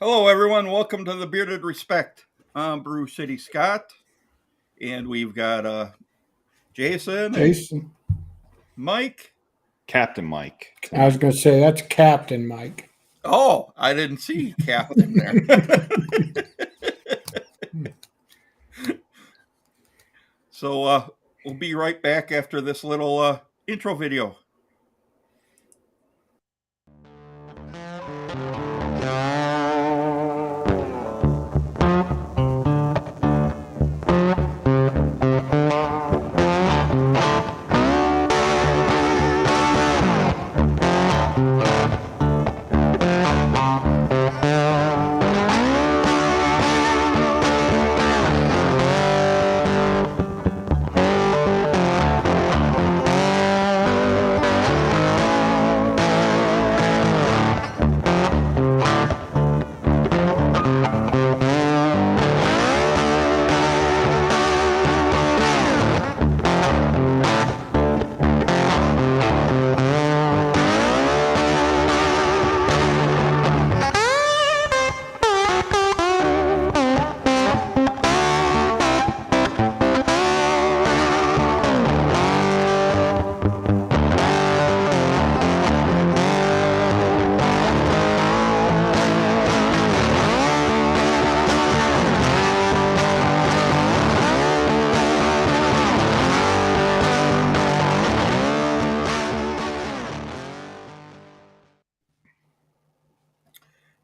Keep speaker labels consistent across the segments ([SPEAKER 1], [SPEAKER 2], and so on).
[SPEAKER 1] Hello, everyone. Welcome to the Bearded Respect. I'm BREWCITY Scott, and we've got Jason, Mike.
[SPEAKER 2] Captain Mike.
[SPEAKER 3] I was going to say, that's Captain Mike.
[SPEAKER 1] Oh, I didn't see Captain there. So we'll be right back after this little intro video.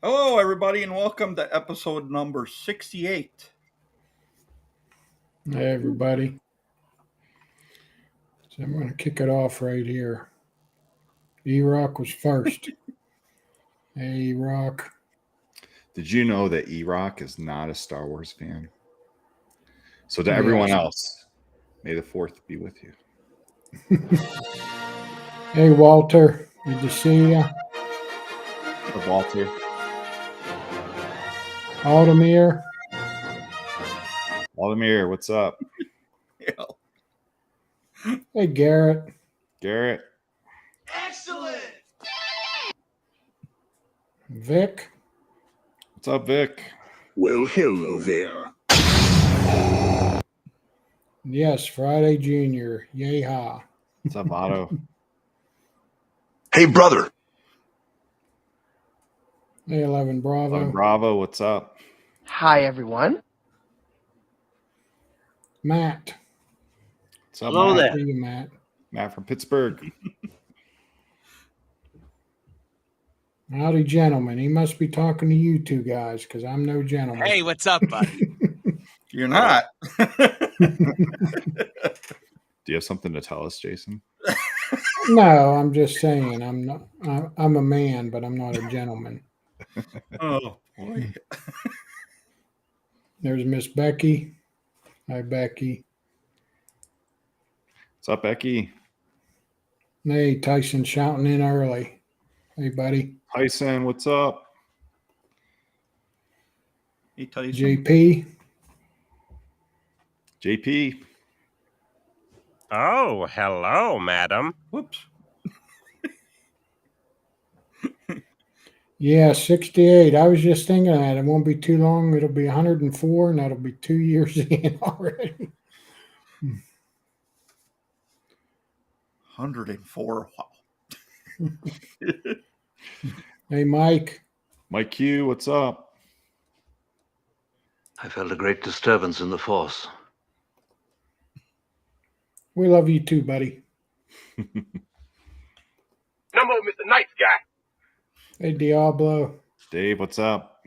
[SPEAKER 1] Hello, everybody, and welcome to episode number 68.
[SPEAKER 3] Hey, everybody. So I'm going to kick it off right here. E-Rock was first. Hey, E-Rock.
[SPEAKER 2] Did you know that E-Rock is not a Star Wars fan? So to everyone else, may the 4th be with you.
[SPEAKER 3] Hey, Walter. Good to see you.
[SPEAKER 2] Walter.
[SPEAKER 3] Aldemir.
[SPEAKER 2] Aldemir, what's up?
[SPEAKER 1] Yeah.
[SPEAKER 3] Hey, Garrett.
[SPEAKER 2] Garrett.
[SPEAKER 4] Excellent.
[SPEAKER 3] Vic.
[SPEAKER 2] What's up, Vic?
[SPEAKER 4] Well, hello there.
[SPEAKER 3] Yes, Friday Junior. Yay ha.
[SPEAKER 2] What's up, Otto?
[SPEAKER 4] Hey, brother.
[SPEAKER 3] Hey, 11 Bravo.
[SPEAKER 2] 11 Bravo, what's up?
[SPEAKER 5] Hi, everyone.
[SPEAKER 3] Matt.
[SPEAKER 2] What's up,
[SPEAKER 5] Hello
[SPEAKER 2] Matt?
[SPEAKER 5] there.
[SPEAKER 3] See you, Matt.
[SPEAKER 2] Matt from Pittsburgh.
[SPEAKER 3] Howdy, gentlemen. He must be talking to you two guys because I'm no gentleman.
[SPEAKER 6] Hey, what's up, buddy?
[SPEAKER 1] You're not.
[SPEAKER 2] Do you have something to tell us, Jason?
[SPEAKER 3] No, I'm just saying I'm not. I'm a man, but I'm not a gentleman.
[SPEAKER 1] Oh, boy.
[SPEAKER 3] There's Miss Becky. Hi, Becky.
[SPEAKER 2] What's up, Becky?
[SPEAKER 3] Hey, Tyson shouting in early. Hey, buddy.
[SPEAKER 2] Tyson, what's up?
[SPEAKER 1] Hey, Tyson.
[SPEAKER 3] JP.
[SPEAKER 2] JP.
[SPEAKER 6] Oh, hello, madam.
[SPEAKER 1] Whoops.
[SPEAKER 3] Yeah, 68. I was just thinking that. It won't be too long. It'll be 104, and that'll be 2 years in already.
[SPEAKER 1] 104. Wow.
[SPEAKER 3] Hey, Mike.
[SPEAKER 2] Mike Q, what's up?
[SPEAKER 7] I felt a great disturbance in the force.
[SPEAKER 3] We love you too, buddy.
[SPEAKER 6] No more Mr. Nice Guy.
[SPEAKER 3] Hey, Diablo.
[SPEAKER 2] Dave, what's up?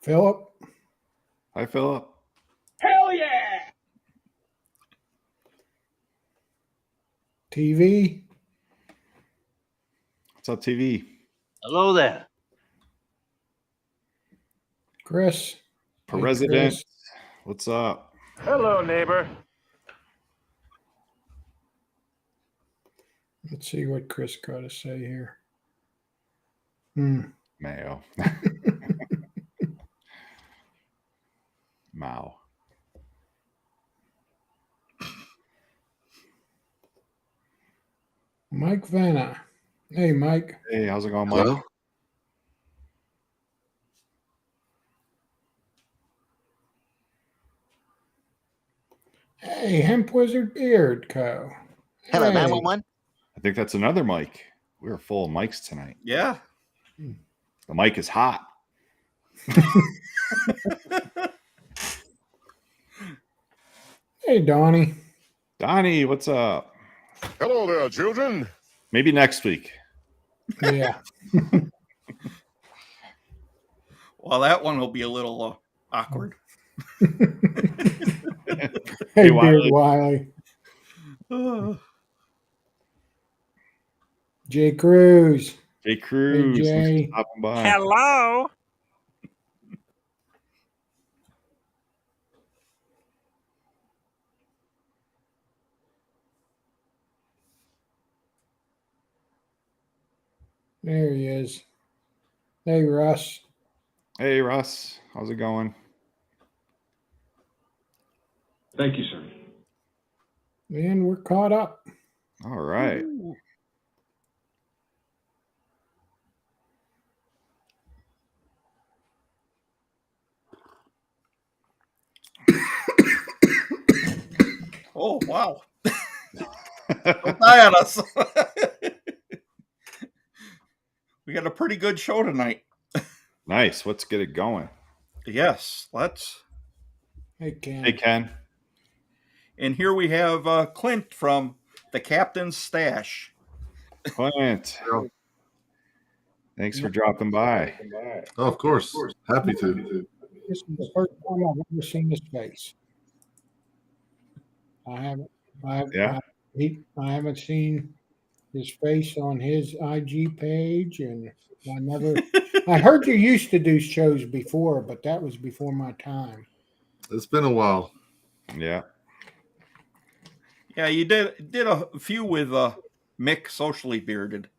[SPEAKER 3] Philip.
[SPEAKER 2] Hi, Philip.
[SPEAKER 6] Hell yeah!
[SPEAKER 3] TV.
[SPEAKER 2] What's up, TV?
[SPEAKER 7] Hello there.
[SPEAKER 3] Chris.
[SPEAKER 2] President,
[SPEAKER 3] Chris.
[SPEAKER 2] what's up?
[SPEAKER 6] Hello, neighbor.
[SPEAKER 3] Let's see what Chris got to say here.
[SPEAKER 2] Mayo. Mao.
[SPEAKER 3] Mike Vanna. Hey, Mike.
[SPEAKER 2] Hey, how's it going, Mike?
[SPEAKER 7] Hello?
[SPEAKER 3] Hey, Hemp Wizard Beard Co.
[SPEAKER 8] Hello,
[SPEAKER 3] Hey.
[SPEAKER 8] 911.
[SPEAKER 2] I think that's another Mike. We were full of mics tonight.
[SPEAKER 1] Yeah.
[SPEAKER 2] The mic is hot.
[SPEAKER 3] Hey, Donnie.
[SPEAKER 2] Donnie, what's up?
[SPEAKER 9] Hello there, children.
[SPEAKER 2] Maybe next week.
[SPEAKER 3] Yeah.
[SPEAKER 1] Well, that one will be a little awkward.
[SPEAKER 3] Hey,
[SPEAKER 2] Wiley.
[SPEAKER 3] Beard Wiley. Jay Cruz.
[SPEAKER 2] Jay Cruz,
[SPEAKER 3] Hey,
[SPEAKER 2] thanks
[SPEAKER 3] Jay.
[SPEAKER 2] for stopping by.
[SPEAKER 6] Hello.
[SPEAKER 3] There he is. Hey, Russ.
[SPEAKER 2] Hey, Russ, how's it going?
[SPEAKER 10] Thank you, sir.
[SPEAKER 3] And we're caught up.
[SPEAKER 2] All right.
[SPEAKER 1] Ooh. Oh, wow. Don't die on us. We got a pretty good show tonight.
[SPEAKER 2] Nice. Let's get it going.
[SPEAKER 1] Yes, let's.
[SPEAKER 3] Hey, Ken.
[SPEAKER 2] Hey, Ken.
[SPEAKER 1] And here we have Clint from the Captain's Stash.
[SPEAKER 2] Clint. Thanks for dropping by.
[SPEAKER 9] Oh, of course. Happy to.
[SPEAKER 3] This is the first time I've ever seen his face. I haven't.
[SPEAKER 2] Yeah.
[SPEAKER 3] I haven't seen his face on his IG page, and I never. I heard you used to do shows before, but that was before my time.
[SPEAKER 9] It's been a while.
[SPEAKER 2] Yeah.
[SPEAKER 1] Yeah, you did a few with Mick Socially Bearded.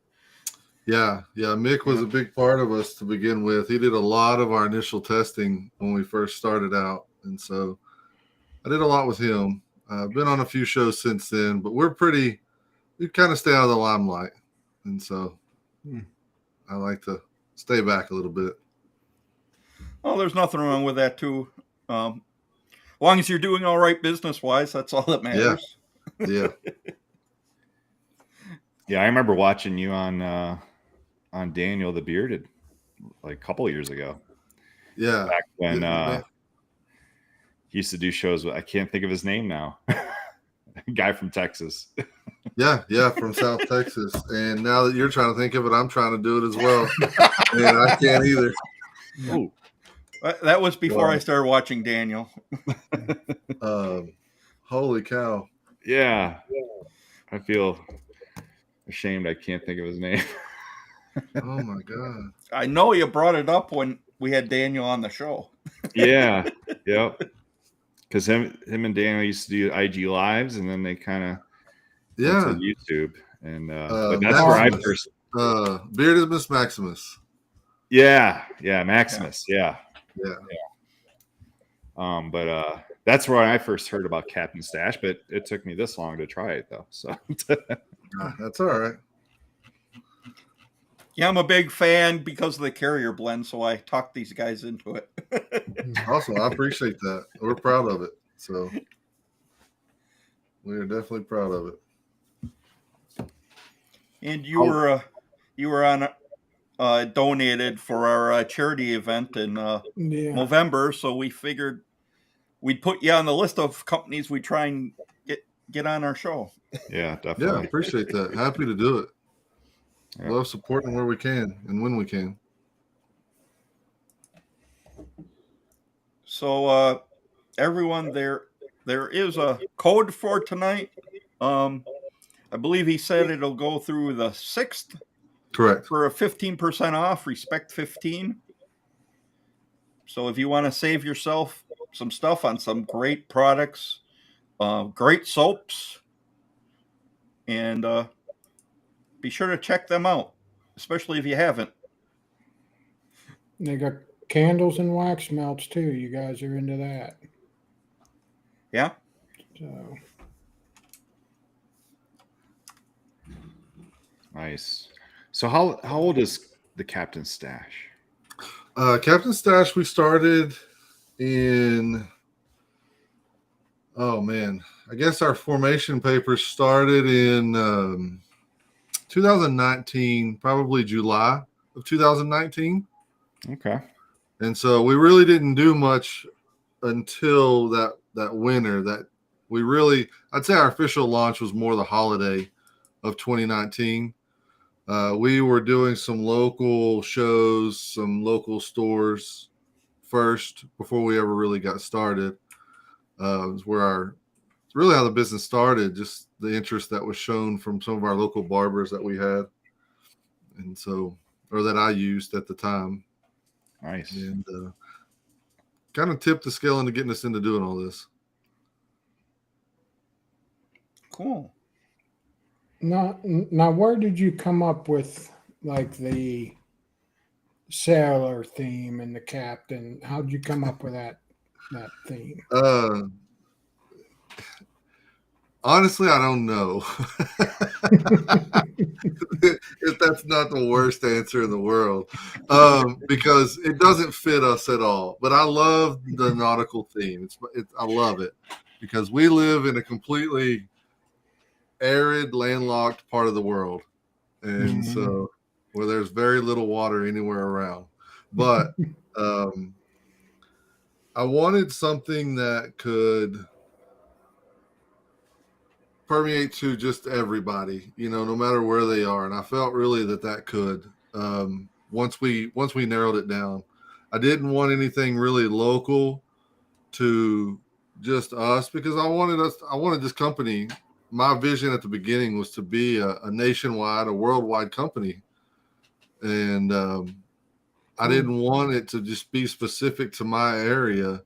[SPEAKER 9] Yeah. Mick was a big part of us to begin with. He did a lot of our initial testing when we first started out. And so I did a lot with him. I've been on a few shows since then, but we kind of stay out of the limelight. And so I like to stay back a little bit.
[SPEAKER 1] Oh, there's nothing wrong with that, too. As long as you're doing all right business-wise, that's all that matters.
[SPEAKER 9] Yeah.
[SPEAKER 2] Yeah, I remember watching you on Daniel the Bearded like a couple of years ago.
[SPEAKER 9] Yeah.
[SPEAKER 2] Back when he used to do shows with, I can't think of his name now. Guy from Texas.
[SPEAKER 9] Yeah, from South Texas. And now that you're trying to think of it, I'm trying to do it as well. And I can't either.
[SPEAKER 2] Oh,
[SPEAKER 1] That was before I started watching Daniel.
[SPEAKER 9] Holy cow.
[SPEAKER 2] yeah. I feel ashamed I can't think of his name.
[SPEAKER 9] Oh my God.
[SPEAKER 1] I know you brought it up when we had Daniel on the show.
[SPEAKER 2] Yeah. Yep. Because him and Daniel used to do IG lives, and then they kind of went to YouTube, and but that's where I first.
[SPEAKER 9] Bearded Miss Maximus.
[SPEAKER 2] Yeah, Maximus. Yeah. But that's where I first heard about Captain Stash. But it took me this long to try it, though. So
[SPEAKER 9] That's all right.
[SPEAKER 1] Yeah, I'm a big fan because of the carrier blend, so I talked these guys into it.
[SPEAKER 9] Awesome. I appreciate that. We're proud of it. So we are definitely proud of it.
[SPEAKER 1] And you were on donated for our charity event in November, so we figured we'd put you on the list of companies we try and get on our show.
[SPEAKER 2] Yeah, definitely.
[SPEAKER 9] Yeah, appreciate that. Happy to do it.
[SPEAKER 2] Yeah.
[SPEAKER 9] Love supporting where we can and when we can.
[SPEAKER 1] So everyone, there is a code for tonight. I believe he said it'll go through the 6th.
[SPEAKER 9] Correct.
[SPEAKER 1] For a 15% off, Respect 15. So if you want to save yourself some stuff on some great products, great soaps, and be sure to check them out, especially if you haven't.
[SPEAKER 3] They got candles and wax melts too. You guys are into that.
[SPEAKER 1] Yeah.
[SPEAKER 3] So
[SPEAKER 2] Nice. So how old is the Captain Stash?
[SPEAKER 9] Captain Stash, we started in, oh man, I guess our formation papers started in 2019, probably July of 2019.
[SPEAKER 2] Okay.
[SPEAKER 9] And so we really didn't do much until that winter. That we really, I'd say our official launch was more the holiday of 2019. We were doing some local shows, some local stores first before we ever really got started. It's really how the business started, just the interest that was shown from some of our local barbers that we had. And so, or that I used at the time.
[SPEAKER 2] Nice.
[SPEAKER 9] And kind of tipped the scale into getting us into doing all this.
[SPEAKER 1] Cool.
[SPEAKER 3] now, where did you come up with like the sailor theme and the captain? How did you come up with that theme?
[SPEAKER 9] Honestly, I don't know. If that's not the worst answer in the world, because it doesn't fit us at all. But I love the nautical theme. I love it because we live in a completely arid, landlocked part of the world, and so where there's very little water anywhere around. But I wanted something that could permeate to just everybody, no matter where they are. And I felt really that could, once we narrowed it down. I didn't want anything really local to just us, because I wanted this company. My vision at the beginning was to be a nationwide, a worldwide company. And I didn't want it to just be specific to my area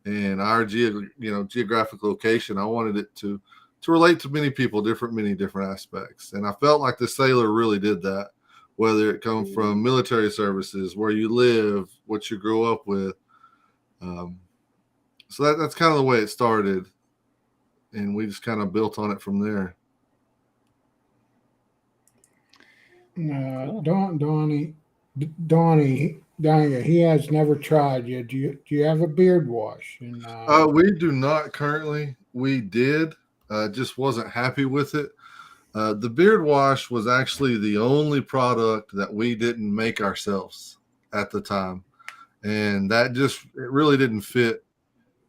[SPEAKER 9] and our geographic location. I wanted it to relate to many people, many different aspects. And I felt like the sailor really did that, whether it comes from military services, where you live, what you grew up with. So that's kind of the way it started. And we just kind of built on it from there.
[SPEAKER 3] Donnie, he has never tried yet. Do you have a beard wash?
[SPEAKER 9] We do not currently. We did. Just wasn't happy with it. The beard wash was actually the only product that we didn't make ourselves at the time. And it really didn't fit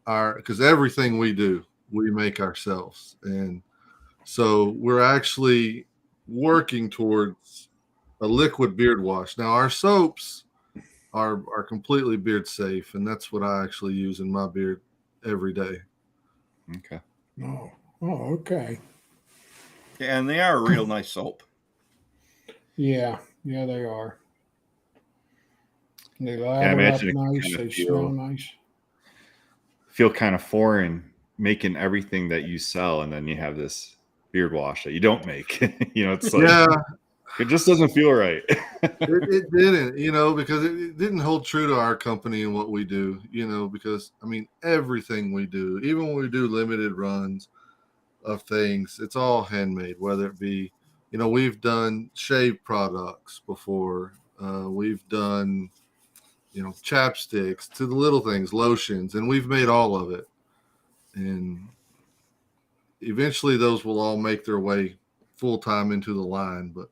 [SPEAKER 9] because everything we do, we make ourselves. And so we're actually working towards a liquid beard wash. Now our soaps are completely beard safe. And that's what I actually use in my beard every day.
[SPEAKER 2] Okay.
[SPEAKER 3] Oh, okay.
[SPEAKER 1] Yeah, and they are a real nice soap.
[SPEAKER 3] Yeah, they are. They lather up nice. They smell nice.
[SPEAKER 2] Feel kind of foreign making everything that you sell, and then you have this beard wash that you don't make. It's like,
[SPEAKER 9] yeah.
[SPEAKER 2] It just doesn't feel right.
[SPEAKER 9] It didn't, because it didn't hold true to our company and what we do, because I mean, everything we do, even when we do limited runs of things, it's all handmade, whether it be, we've done shave products before. We've done, chapsticks to the little things, lotions, and we've made all of it. And eventually those will all make their way full time into the line. But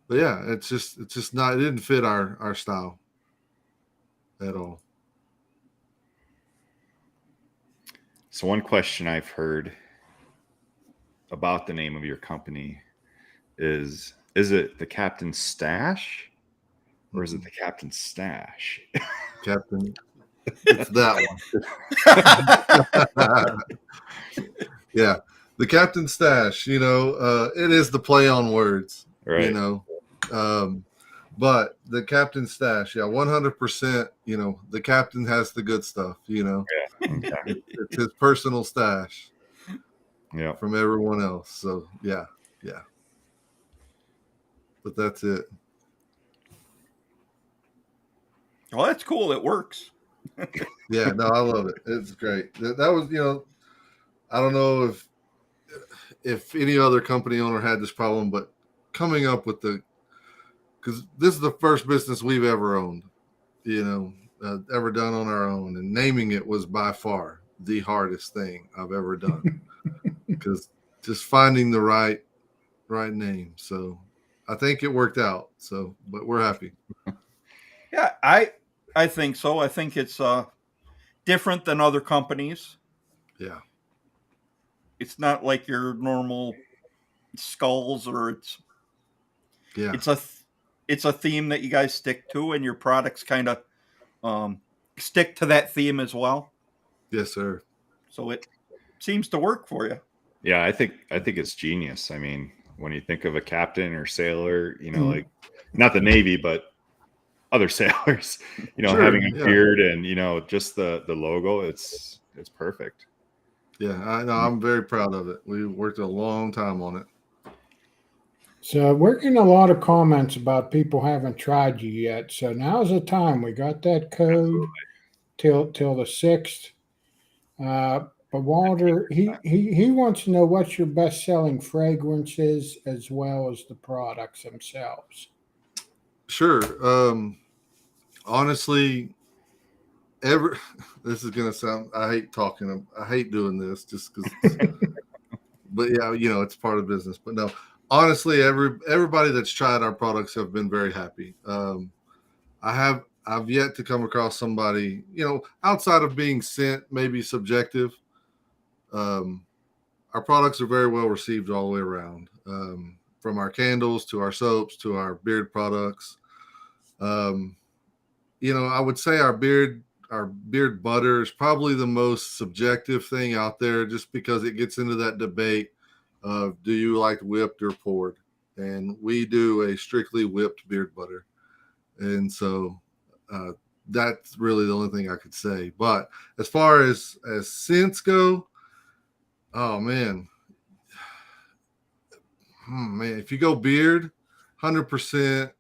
[SPEAKER 9] yeah, it's just not, it didn't fit our style at all.
[SPEAKER 2] So one question I've heard about the name of your company is it the Captain Stash or is it the Captain Stash?
[SPEAKER 9] Captain, it's that one. Yeah, the Captain Stash, it is the play on words,
[SPEAKER 2] Right.
[SPEAKER 9] But the Captain Stash, yeah, 100%, the captain has the good stuff,
[SPEAKER 2] Yeah. Okay.
[SPEAKER 9] It's his personal stash.
[SPEAKER 2] Yeah.
[SPEAKER 9] From everyone else. So yeah. But that's it.
[SPEAKER 1] Well, that's cool. It works.
[SPEAKER 9] Yeah, no, I love it. It's great. That was, I don't know if any other company owner had this problem, but coming up with because this is the first business we've ever owned, ever done on our own, and naming it was by far the hardest thing I've ever done because just finding the right name. So I think it worked out. So, but we're happy.
[SPEAKER 1] Yeah, I think so. I think it's different than other companies.
[SPEAKER 9] Yeah.
[SPEAKER 1] It's not like your normal skulls, or it's a theme that you guys stick to, and your products kind of stick to that theme as well.
[SPEAKER 9] Yes, sir.
[SPEAKER 1] So it seems to work for you.
[SPEAKER 2] Yeah, I think it's genius. I mean, when you think of a captain or sailor, like not the Navy, but other sailors,
[SPEAKER 9] Sure,
[SPEAKER 2] having a beard and just the logo, it's perfect.
[SPEAKER 9] Yeah, I'm very proud of it. We worked a long time on it.
[SPEAKER 3] So we're getting a lot of comments about people haven't tried you yet. So now's the time. We got that code till the 6th. But Walter, he wants to know what's your best selling fragrances as well as the products themselves.
[SPEAKER 9] Sure. Honestly, this is gonna sound, I hate doing this just because but yeah, it's part of business. But no, honestly, everybody that's tried our products have been very happy. I've yet to come across somebody, outside of being sent, maybe subjective. Our products are very well received all the way around, from our candles to our soaps to our beard products. I would say our beard butter is probably the most subjective thing out there, just because it gets into that debate of, do you like whipped or poured? And we do a strictly whipped beard butter. And so that's really the only thing I could say. But as far as scents go, oh man, if you go beard, 100%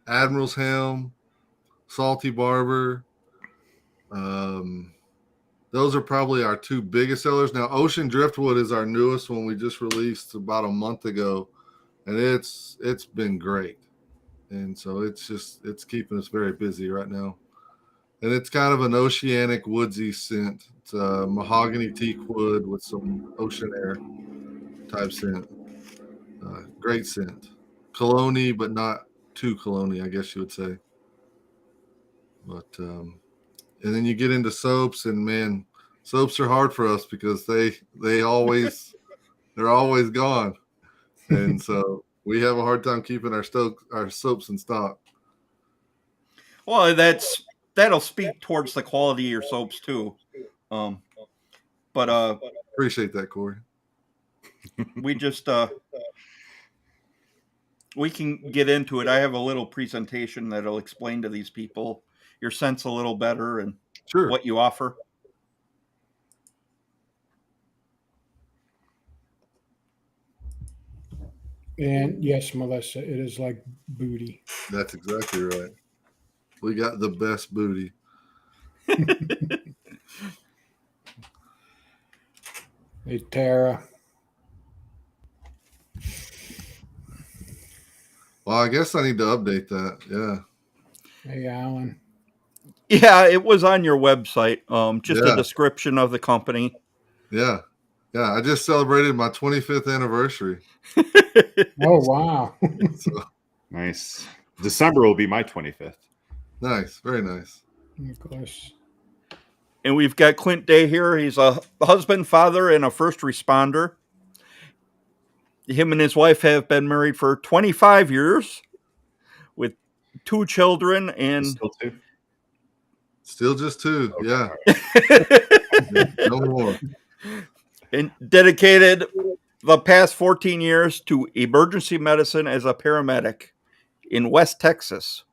[SPEAKER 9] Admiral's Helm, Salty Barber. Those are probably our two biggest sellers. Now, Ocean Driftwood is our newest one. We just released about a month ago, and it's been great. And so it's keeping us very busy right now. And it's kind of an oceanic woodsy scent. It's mahogany teak wood with some ocean air type scent. Great scent. Cologne, but not too cologne, I guess you would say. But and then you get into soaps, and man, soaps are hard for us because they're always gone, and so we have a hard time keeping our soaps in stock.
[SPEAKER 1] Well, that'll speak towards the quality of your soaps too. But
[SPEAKER 9] appreciate that, Corey.
[SPEAKER 1] We just we can get into it. I have a little presentation that'll explain to these people your scents a little better and what you offer.
[SPEAKER 3] And yes, Melissa, it is like booty.
[SPEAKER 9] That's exactly right. We got the best booty.
[SPEAKER 3] Hey, Tara.
[SPEAKER 9] Well, I guess I need to update that. Yeah.
[SPEAKER 3] Hey, Alan.
[SPEAKER 1] Yeah, it was on your website. Just a
[SPEAKER 9] Yeah.
[SPEAKER 1] description of the company.
[SPEAKER 9] Yeah. Yeah. I just celebrated my 25th anniversary.
[SPEAKER 3] Oh, wow.
[SPEAKER 9] So
[SPEAKER 2] Nice. December will be my 25th.
[SPEAKER 9] nice. Very nice.
[SPEAKER 3] Nicholas.
[SPEAKER 1] And we've got Clint Day here. He's a husband, father, and a first responder. Him and his wife have been married for 25 years with 2 children and
[SPEAKER 2] Still two?
[SPEAKER 9] Still just 2.
[SPEAKER 2] Okay.
[SPEAKER 9] Yeah. No more.
[SPEAKER 1] and dedicated the past 14 years to emergency medicine as a paramedic in West Texas.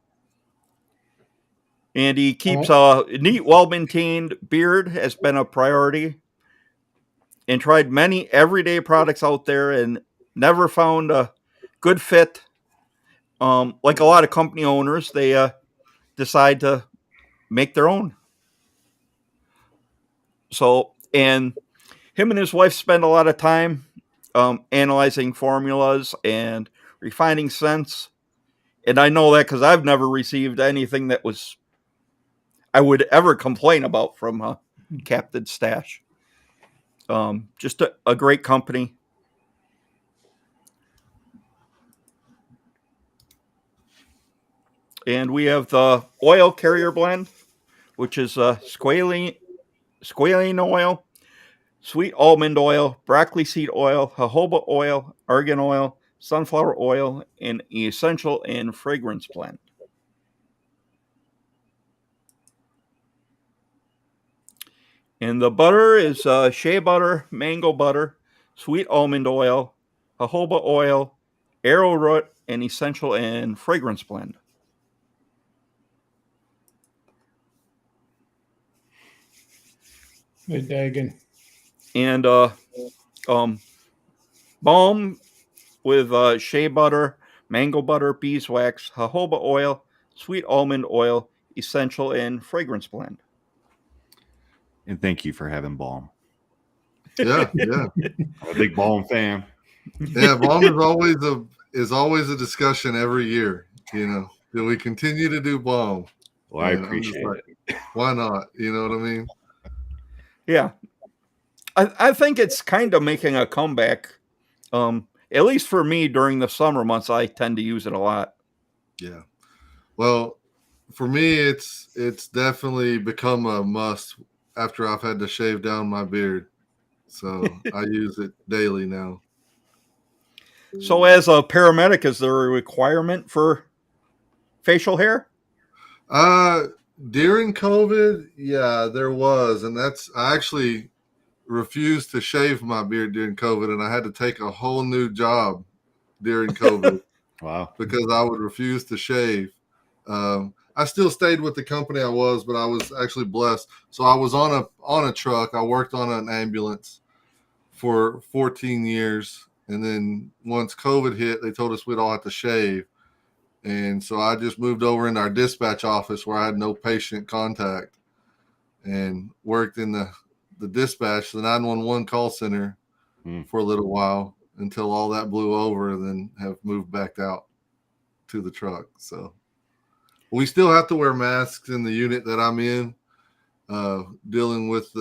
[SPEAKER 1] And he keeps a neat, well-maintained beard has been a priority, and tried many everyday products out there and never found a good fit. Like a lot of company owners, they decide to make their own. So, and him and his wife spend a lot of time analyzing formulas and refining scents. And I know that because I've never received anything that was I would ever complain about from Captain Stash. Just a great company. And we have the oil carrier blend, which is squalene oil, sweet almond oil, broccoli seed oil, jojoba oil, argan oil, sunflower oil, and essential and fragrance blend. And the butter is shea butter, mango butter, sweet almond oil, jojoba oil, arrowroot, and essential and fragrance blend.
[SPEAKER 3] Hey, Dagan.
[SPEAKER 1] And balm with shea butter, mango butter, beeswax, jojoba oil, sweet almond oil, essential and fragrance blend.
[SPEAKER 2] And thank you for having balm.
[SPEAKER 9] Yeah. Yeah.
[SPEAKER 2] I'm a big balm fan.
[SPEAKER 9] Yeah. Balm is always a discussion every year. You know, do we continue to do balm?
[SPEAKER 2] Well, I
[SPEAKER 9] And I'm
[SPEAKER 2] appreciate
[SPEAKER 9] just like,
[SPEAKER 2] it.
[SPEAKER 9] why not? You know what I mean?
[SPEAKER 1] Yeah. I think it's kind of making a comeback. At least for me during the summer months, I tend to use it a lot.
[SPEAKER 9] Yeah. Well, for me, it's definitely become a must after I've had to shave down my beard. So I use it daily now.
[SPEAKER 1] So, as a paramedic, is there a requirement for facial hair?
[SPEAKER 9] During COVID, yeah, there was, and I actually refused to shave my beard during COVID, and I had to take a whole new job during COVID.
[SPEAKER 2] Wow.
[SPEAKER 9] Because I would refuse to shave. I still stayed with the company I was, but I was actually blessed. So I was on a truck. I worked on an ambulance for 14 years, and then once COVID hit, they told us we'd all have to shave. And so I just moved over into our dispatch office where I had no patient contact, and worked in the dispatch, the 911 call center for a little while until all that blew over, and then have moved back out to the truck. So we still have to wear masks in the unit that I'm in, dealing with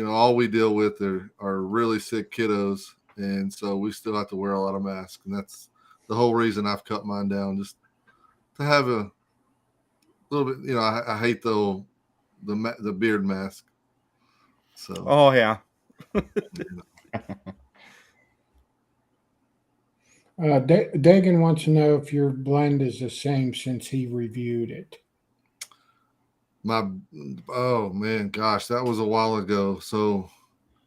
[SPEAKER 9] all we deal with are really sick kiddos. And so we still have to wear a lot of masks. And that's the whole reason I've cut mine down, just to have a little bit, I hate the beard mask. So,
[SPEAKER 1] Oh, yeah.
[SPEAKER 3] Dagan wants to know if your blend is the same since he reviewed it.
[SPEAKER 9] Oh man, gosh, that was a while ago. So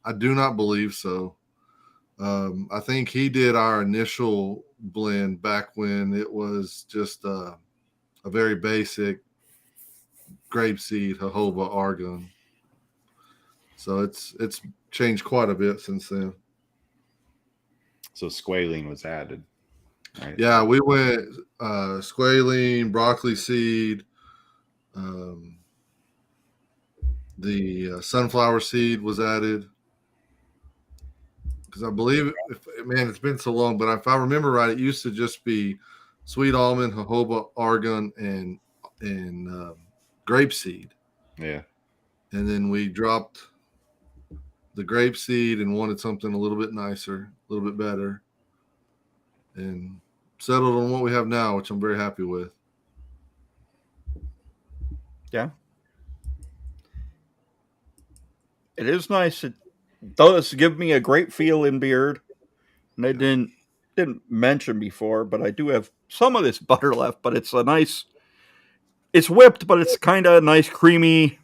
[SPEAKER 9] I do not believe so. I think he did our initial blend back when it was just a very basic grapeseed, jojoba, argan. So it's changed quite a bit since then.
[SPEAKER 2] So squalene was added. Right?
[SPEAKER 9] Yeah, we went squalene, broccoli seed, the sunflower seed was added. Because I believe, man, it's been so long, but if I remember right, it used to just be sweet almond, jojoba, argan, and grapeseed.
[SPEAKER 2] Yeah.
[SPEAKER 9] And then we dropped the grapeseed and wanted something a little bit nicer, a little bit better, and settled on what we have now, which I'm very happy with.
[SPEAKER 1] Yeah. It is nice. It does give me a great feel in beard. And I didn't mention before, but I do have some of this butter left, but it's a nice, it's whipped, but it's kind of nice, creamy,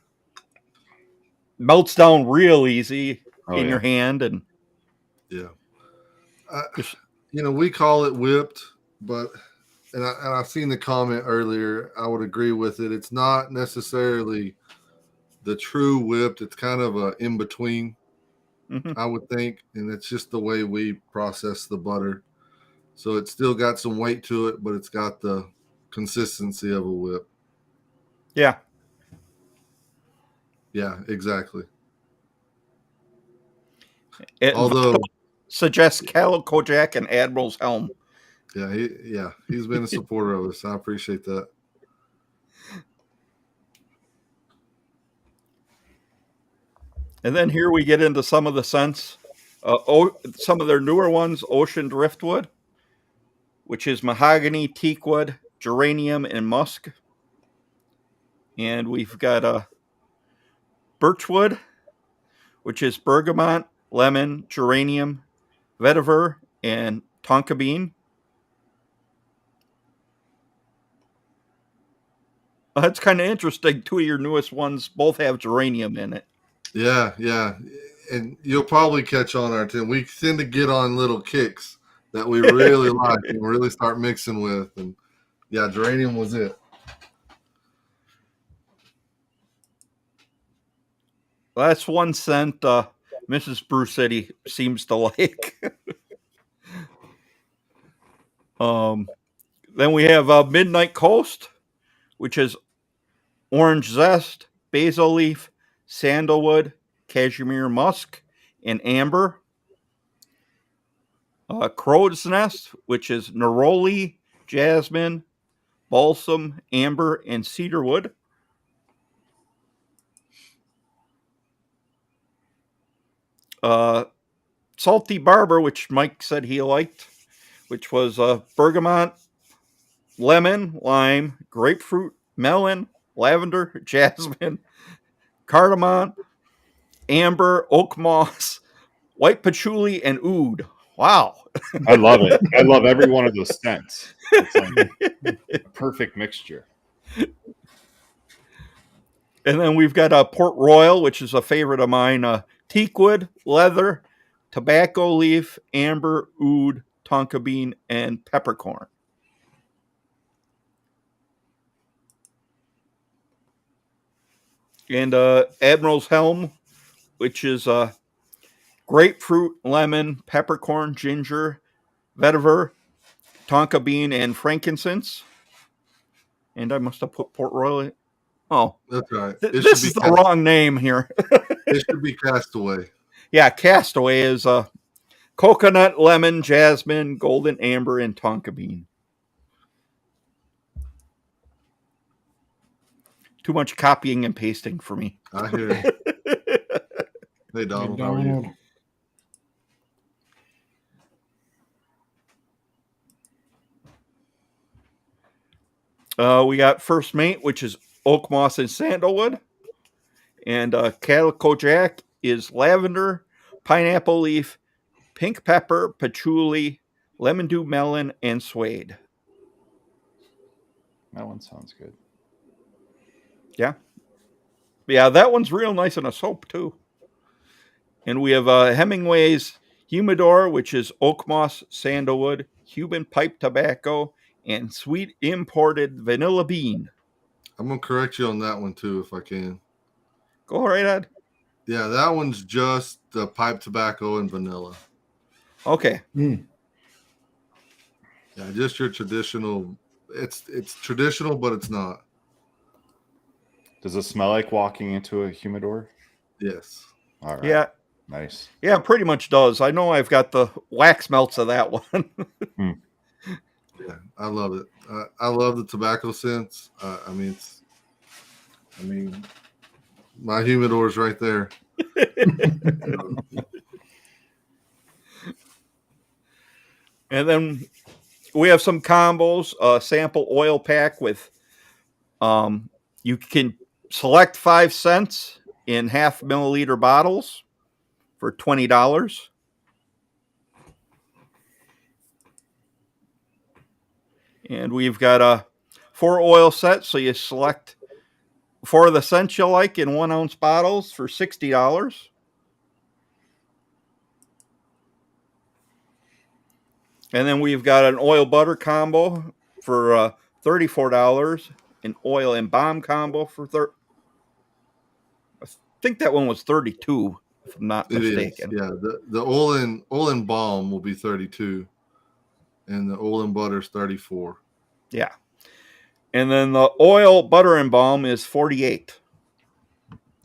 [SPEAKER 1] melts down real easy in your hand. And
[SPEAKER 9] yeah,
[SPEAKER 1] just,
[SPEAKER 9] we call it whipped, but and I've seen the comment earlier. I would agree with it. It's not necessarily the true whipped. It's kind of a in between, I would think, and it's just the way we process the butter. So it's still got some weight to it, but it's got the consistency of a whip.
[SPEAKER 1] Yeah.
[SPEAKER 9] Yeah, exactly.
[SPEAKER 1] Although suggests Calico Jack and Admiral's Helm.
[SPEAKER 9] Yeah, he's been a supporter of us. I appreciate that.
[SPEAKER 1] And then here we get into some of the scents. Some of their newer ones, Ocean Driftwood, which is mahogany, teakwood, geranium, and musk. And we've got birchwood, which is bergamot, lemon, geranium, vetiver, and tonka bean. That's kind of interesting. Two of your newest ones both have geranium in it.
[SPEAKER 9] Yeah. And you'll probably catch on our team. We tend to get on little kicks that we really like and really start mixing with. And yeah, geranium was it.
[SPEAKER 1] That's one scent Mrs. BREWCITY seems to like. Then we have Midnight Coast, which is orange zest, basil leaf, sandalwood, cashmere musk, and amber. Crow's Nest, which is neroli, jasmine, balsam, amber, and cedarwood. Salty Barber, which Mike said he liked, which was bergamot, lemon, lime, grapefruit, melon, lavender, jasmine, cardamom, amber, oak moss, white patchouli, and oud. Wow.
[SPEAKER 2] I love it. I love every one of those scents. It's like a perfect mixture.
[SPEAKER 1] And then we've got Port Royal, which is a favorite of mine. Teakwood, leather, tobacco leaf, amber, oud, tonka bean, and peppercorn. And Admiral's Helm, which is grapefruit, lemon, peppercorn, ginger, vetiver, tonka bean, and frankincense. And I must have put Port Royal in. Oh,
[SPEAKER 9] that's right.
[SPEAKER 1] This is the wrong name here.
[SPEAKER 9] It should be Castaway.
[SPEAKER 1] Yeah, Castaway is coconut, lemon, jasmine, golden amber, and tonka bean. Too much copying and pasting for me.
[SPEAKER 9] I hear it. Hey, Donald. How are you?
[SPEAKER 1] We got First Mate, which is oak moss and sandalwood. And Calico Jack is lavender, pineapple leaf, pink pepper, patchouli, lemon dew melon, and suede.
[SPEAKER 2] That one sounds good.
[SPEAKER 1] Yeah. Yeah, that one's real nice in a soap, too. And we have Hemingway's Humidor, which is oak moss, sandalwood, Cuban pipe tobacco, and sweet imported vanilla bean.
[SPEAKER 9] I'm going to correct you on that one, too, if I can.
[SPEAKER 1] Go right ahead.
[SPEAKER 9] Yeah, that one's just the pipe tobacco and vanilla.
[SPEAKER 1] Okay.
[SPEAKER 9] Yeah, just your traditional. It's traditional, but it's not.
[SPEAKER 2] Does it smell like walking into a humidor?
[SPEAKER 9] Yes.
[SPEAKER 2] All right.
[SPEAKER 1] Yeah.
[SPEAKER 2] Nice.
[SPEAKER 1] Yeah, pretty much does. I know I've got the wax melts of that one.
[SPEAKER 9] Yeah, I love it. I love the tobacco scents. My humidor's right there.
[SPEAKER 1] And then we have some combos, sample oil pack with, you can select 5 cents in 0.5 milliliter bottles for $20. And we've got a 4 oil set, so you select 4 of the scents you like in 1 ounce bottles for $60. And then we've got an oil butter combo for $34, an oil and balm combo for I think that one was 32, if I'm not
[SPEAKER 9] It is.
[SPEAKER 1] mistaken.
[SPEAKER 9] Yeah, the oil and balm will be 32, and the oil and butter is 34.
[SPEAKER 1] Yeah. And then the oil, butter, and balm is 48.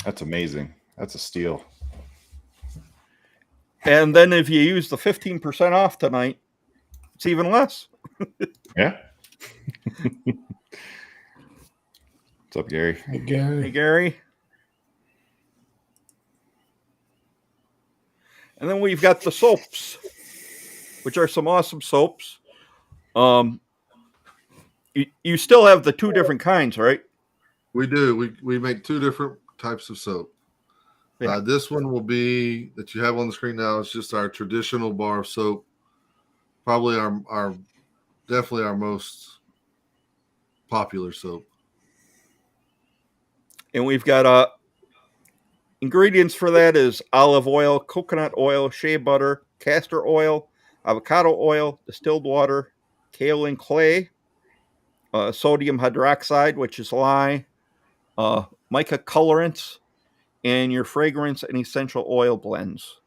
[SPEAKER 2] That's amazing. That's a steal.
[SPEAKER 1] And then if you use the 15% off tonight, it's even less.
[SPEAKER 2] Yeah. What's up, Gary?
[SPEAKER 3] Hey, Gary.
[SPEAKER 1] Hey, Gary. And then we've got the soaps, which are some awesome soaps. You still have the 2 different kinds, right?
[SPEAKER 9] We do. We make 2 different types of soap.
[SPEAKER 1] Yeah.
[SPEAKER 9] This one will be that you have on the screen now. It's just our traditional bar of soap. Probably our definitely our most popular soap.
[SPEAKER 1] And we've got ingredients for that is olive oil, coconut oil, shea butter, castor oil, avocado oil, distilled water, kaolin clay, sodium hydroxide, which is lye, mica colorants, and your fragrance and essential oil blends.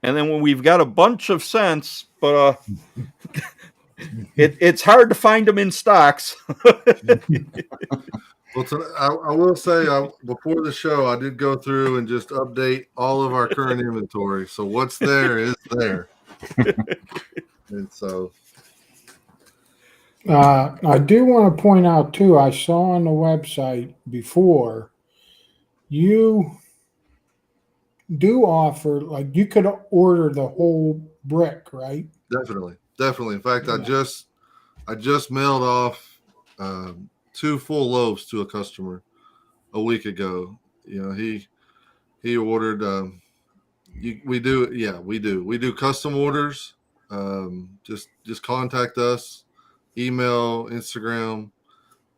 [SPEAKER 1] And then when we've got a bunch of scents, but it's hard to find them in stocks.
[SPEAKER 9] Well, I will say before the show, I did go through and just update all of our current inventory. So what's there is there. And so
[SPEAKER 3] I do want to point out too, I saw on the website before, you do offer, like, you could order the whole brick, right?
[SPEAKER 9] definitely. In fact, I just mailed off 2 full loaves to a customer a week ago. You know, he ordered. We do custom orders. Just contact us, email, Instagram,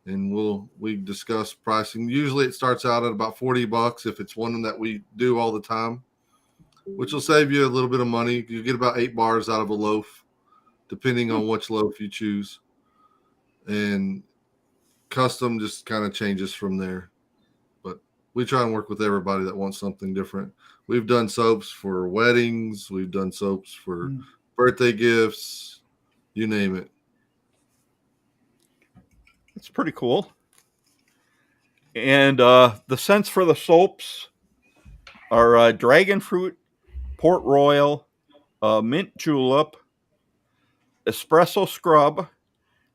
[SPEAKER 9] and we discuss pricing. Usually, it starts out at about $40 if it's one that we do all the time, which will save you a little bit of money. You get about 8 bars out of a loaf, depending on which loaf you choose. And custom just kind of changes from there. But we try and work with everybody that wants something different. We've done soaps for weddings. We've done soaps for birthday gifts, you name it.
[SPEAKER 1] It's pretty cool. And the scents for the soaps are dragon fruit, port royal, mint julep, espresso scrub,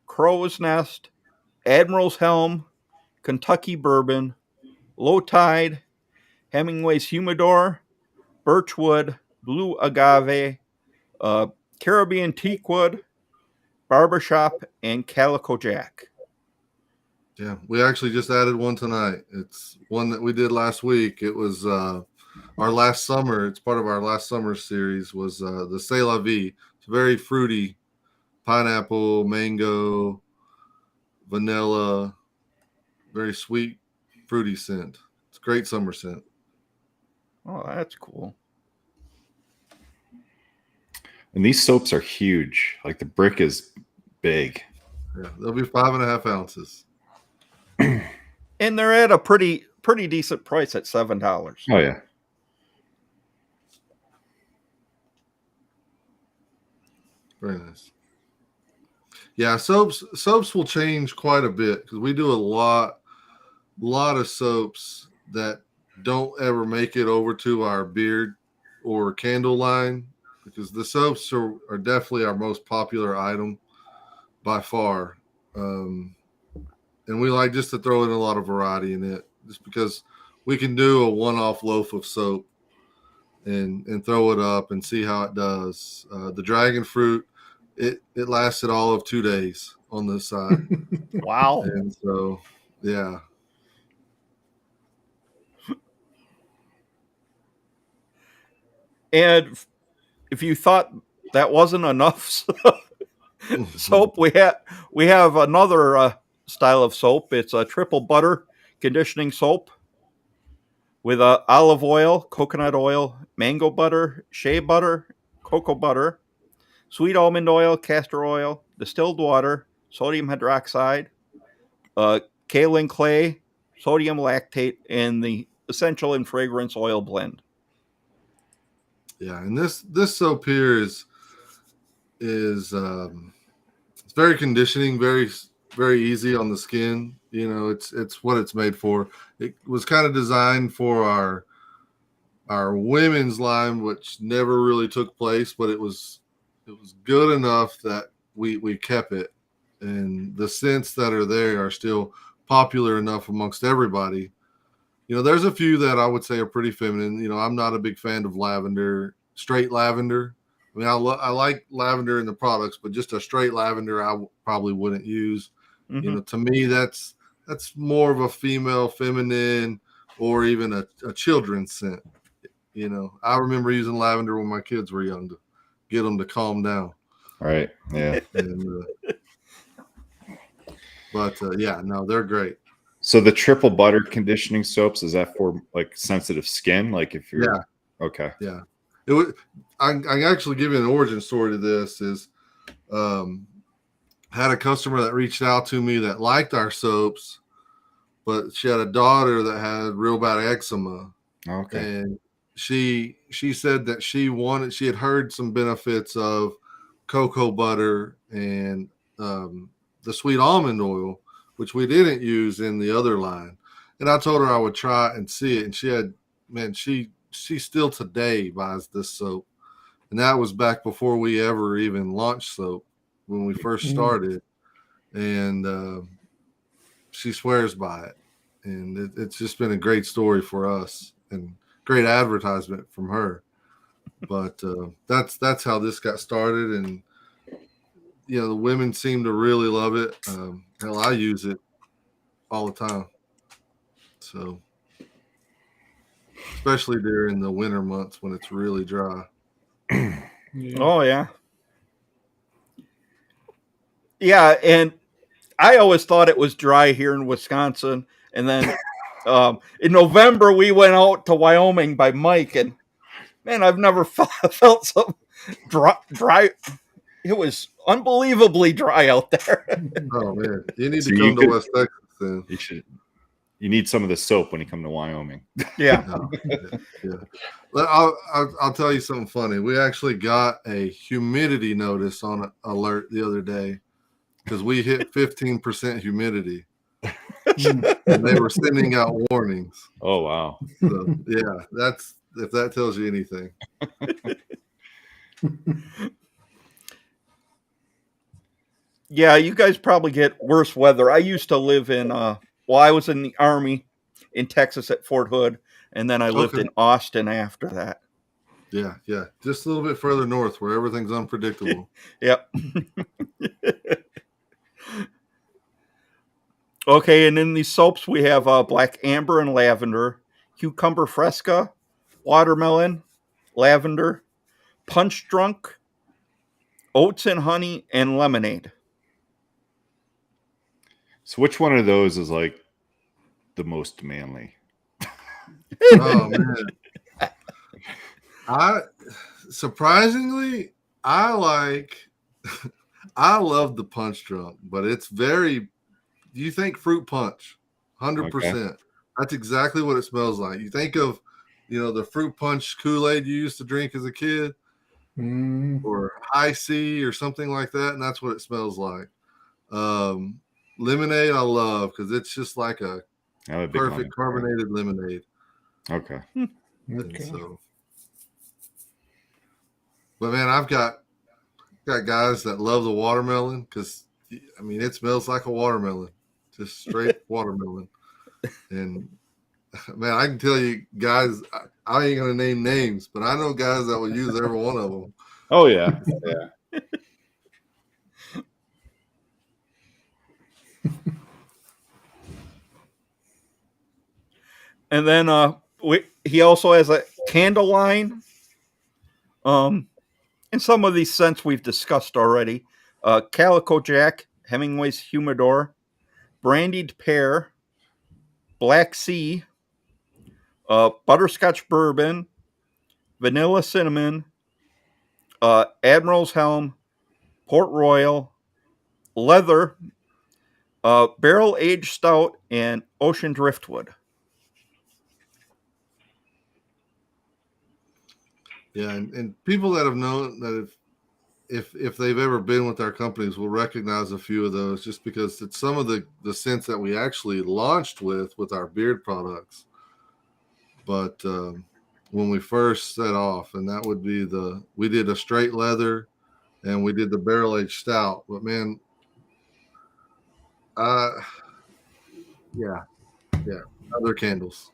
[SPEAKER 1] crow's nest, admiral's helm, Kentucky bourbon, low tide, Hemingway's humidor, birchwood, blue agave, Caribbean teakwood, barbershop, and calico jack.
[SPEAKER 9] Yeah, we actually just added one tonight. It's one that we did last week. It was our last summer. It's part of our last summer series was the C'est La Vie. It's very fruity, pineapple, mango, vanilla, very sweet, fruity scent. It's a great summer scent.
[SPEAKER 1] Oh, that's cool.
[SPEAKER 2] And these soaps are huge. Like the brick is big.
[SPEAKER 9] Yeah, they'll be 5.5 ounces.
[SPEAKER 1] And they're at a pretty decent price at $7.
[SPEAKER 2] Oh yeah.
[SPEAKER 9] Very nice. Yeah, soaps will change quite a bit because we do a lot of soaps that don't ever make it over to our beard or candle line, because the soaps are definitely our most popular item by far. And we like just to throw in a lot of variety in it, just because we can do a one-off loaf of soap and throw it up and see how it does. The dragon fruit, it lasted all of 2 days on this side.
[SPEAKER 1] Wow.
[SPEAKER 9] And so, yeah.
[SPEAKER 1] And if you thought that wasn't enough soap, we have another style of soap. It's a triple butter conditioning soap with olive oil, coconut oil, mango butter, shea butter, cocoa butter, sweet almond oil, castor oil, distilled water, sodium hydroxide, kaolin clay, sodium lactate, and the essential and fragrance oil blend.
[SPEAKER 9] Yeah, and this soap here is it's very conditioning, very easy on the skin. You know, it's what it's made for. It was kind of designed for our women's line, which never really took place, but it was good enough that we kept it, and the scents that are there are still popular enough amongst everybody. You know, there's a few that I would say are pretty feminine. You know, I'm not a big fan of lavender, straight lavender. I mean, I like lavender in the products, but just a straight lavender I probably wouldn't use.
[SPEAKER 1] Mm-hmm.
[SPEAKER 9] You know, to me, that's more of a female, feminine, or even a children's scent. You know, I remember using lavender when my kids were young to get them to calm down.
[SPEAKER 2] Right. Yeah.
[SPEAKER 9] And, yeah, no, they're great.
[SPEAKER 2] So the triple butter conditioning soaps, is that for like sensitive skin? Like if you're okay.
[SPEAKER 9] Yeah. It was I actually give you an origin story to this is had a customer that reached out to me that liked our soaps, but she had a daughter that had real bad eczema.
[SPEAKER 2] Okay.
[SPEAKER 9] And she said that she had heard some benefits of cocoa butter and the sweet almond oil, which we didn't use in the other line. And I told her I would try and see it. And she still today buys this soap. And that was back before we ever even launched soap, when we first started. And she swears by it. And it's just been a great story for us and great advertisement from her. But that's how this got started. And, you know, the women seem to really love it. Hell, I use it all the time. So, especially during the winter months when it's really dry.
[SPEAKER 3] Yeah.
[SPEAKER 1] Oh, yeah. Yeah, and I always thought it was dry here in Wisconsin. And then in November, we went out to Wyoming by Mike, and man, I've never felt so dry. It was unbelievably dry out there.
[SPEAKER 9] Oh man, you need
[SPEAKER 2] So
[SPEAKER 9] to come to West Texas then.
[SPEAKER 2] You need some of the soap when you come to Wyoming.
[SPEAKER 1] Yeah.
[SPEAKER 9] Yeah. I'll tell you something funny. We actually got a humidity notice on alert the other day because we hit 15% humidity. And they were sending out warnings.
[SPEAKER 2] Oh wow.
[SPEAKER 9] So yeah, that's if that tells you anything.
[SPEAKER 1] Yeah, you guys probably get worse weather. I used to live in I was in the Army in Texas at Fort Hood, and then I lived in Austin after that.
[SPEAKER 9] Yeah. Just a little bit further north where everything's unpredictable.
[SPEAKER 1] Yep. Okay, and in these soaps we have black amber and lavender, cucumber fresca, watermelon, lavender, punch drunk, oats and honey, and lemonade.
[SPEAKER 2] So which one of those is like the most manly?
[SPEAKER 9] Oh man. Surprisingly, I love the punch drunk, but it's very, you think fruit punch, 100%.
[SPEAKER 2] Okay.
[SPEAKER 9] That's exactly what it smells like. You think of, you know, the fruit punch Kool-Aid you used to drink as a kid. or high C or something like that, and that's what it smells like. Lemonade I love because it's just like a perfect carbonated lemonade.
[SPEAKER 2] Okay.
[SPEAKER 3] Okay.
[SPEAKER 9] So, but man, I've got guys that love the watermelon because I mean it smells like a watermelon, just straight watermelon. And man, I can tell you guys, I ain't gonna name names, but I know guys that will use every one of them.
[SPEAKER 2] Oh yeah, yeah.
[SPEAKER 1] And then he also has a candle line. And some of these scents we've discussed already. Calico Jack, Hemingway's Humidor, Brandied Pear, Black Sea, Butterscotch Bourbon, Vanilla Cinnamon, Admiral's Helm, Port Royal, Leather, Barrel Aged Stout, and Ocean Driftwood.
[SPEAKER 9] Yeah, and people that have known that if they've ever been with our companies will recognize a few of those just because it's some of the scents that we actually launched with our beard products. But when we first set off, and that would be we did a straight leather and we did the barrel aged stout. But man, yeah, other candles.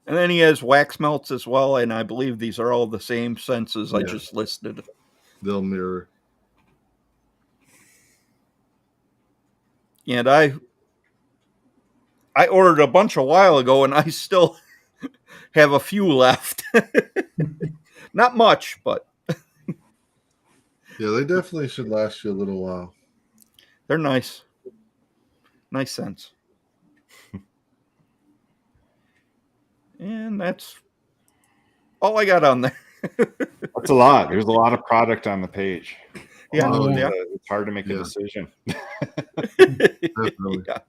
[SPEAKER 1] And then he has wax melts as well, and I believe these are all the same scents as I just listed.
[SPEAKER 9] They'll mirror.
[SPEAKER 1] And I ordered a bunch a while ago, and I still have a few left. Not much, but
[SPEAKER 9] yeah, they definitely should last you a little while.
[SPEAKER 1] They're nice. Nice scents. And that's all I got on there.
[SPEAKER 2] That's a lot. There's a lot of product on the page.
[SPEAKER 1] Yeah,
[SPEAKER 2] it's hard to make a decision.
[SPEAKER 9] Definitely.
[SPEAKER 1] Yeah.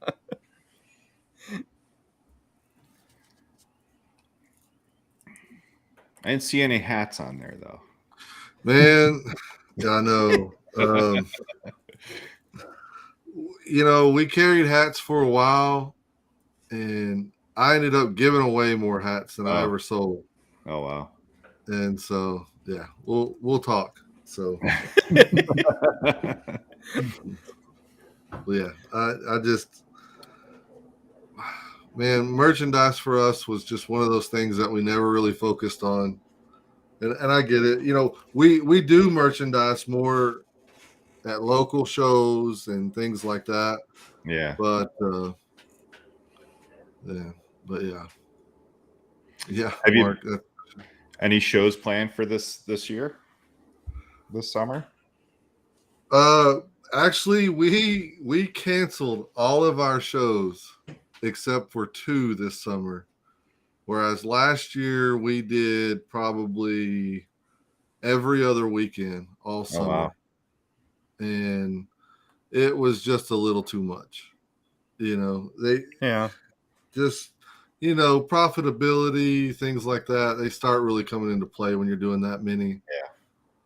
[SPEAKER 2] I didn't see any hats on there though.
[SPEAKER 9] Man, I know. We carried hats for a while, and I ended up giving away more hats than I ever sold.
[SPEAKER 2] Oh wow!
[SPEAKER 9] And so, yeah, we'll talk. So, yeah, I just, man, merchandise for us was just one of those things that we never really focused on. And I get it. We do merchandise more at local shows and things like that.
[SPEAKER 2] Yeah.
[SPEAKER 9] But yeah.
[SPEAKER 2] Have
[SPEAKER 9] Mark,
[SPEAKER 2] you any shows planned for this year? This summer?
[SPEAKER 9] Actually, we canceled all of our shows except for 2 this summer. Whereas last year we did probably every other weekend all summer.
[SPEAKER 2] Oh, wow.
[SPEAKER 9] And it was just a little too much. Profitability, things like that, they start really coming into play when you're doing that many.
[SPEAKER 2] Yeah.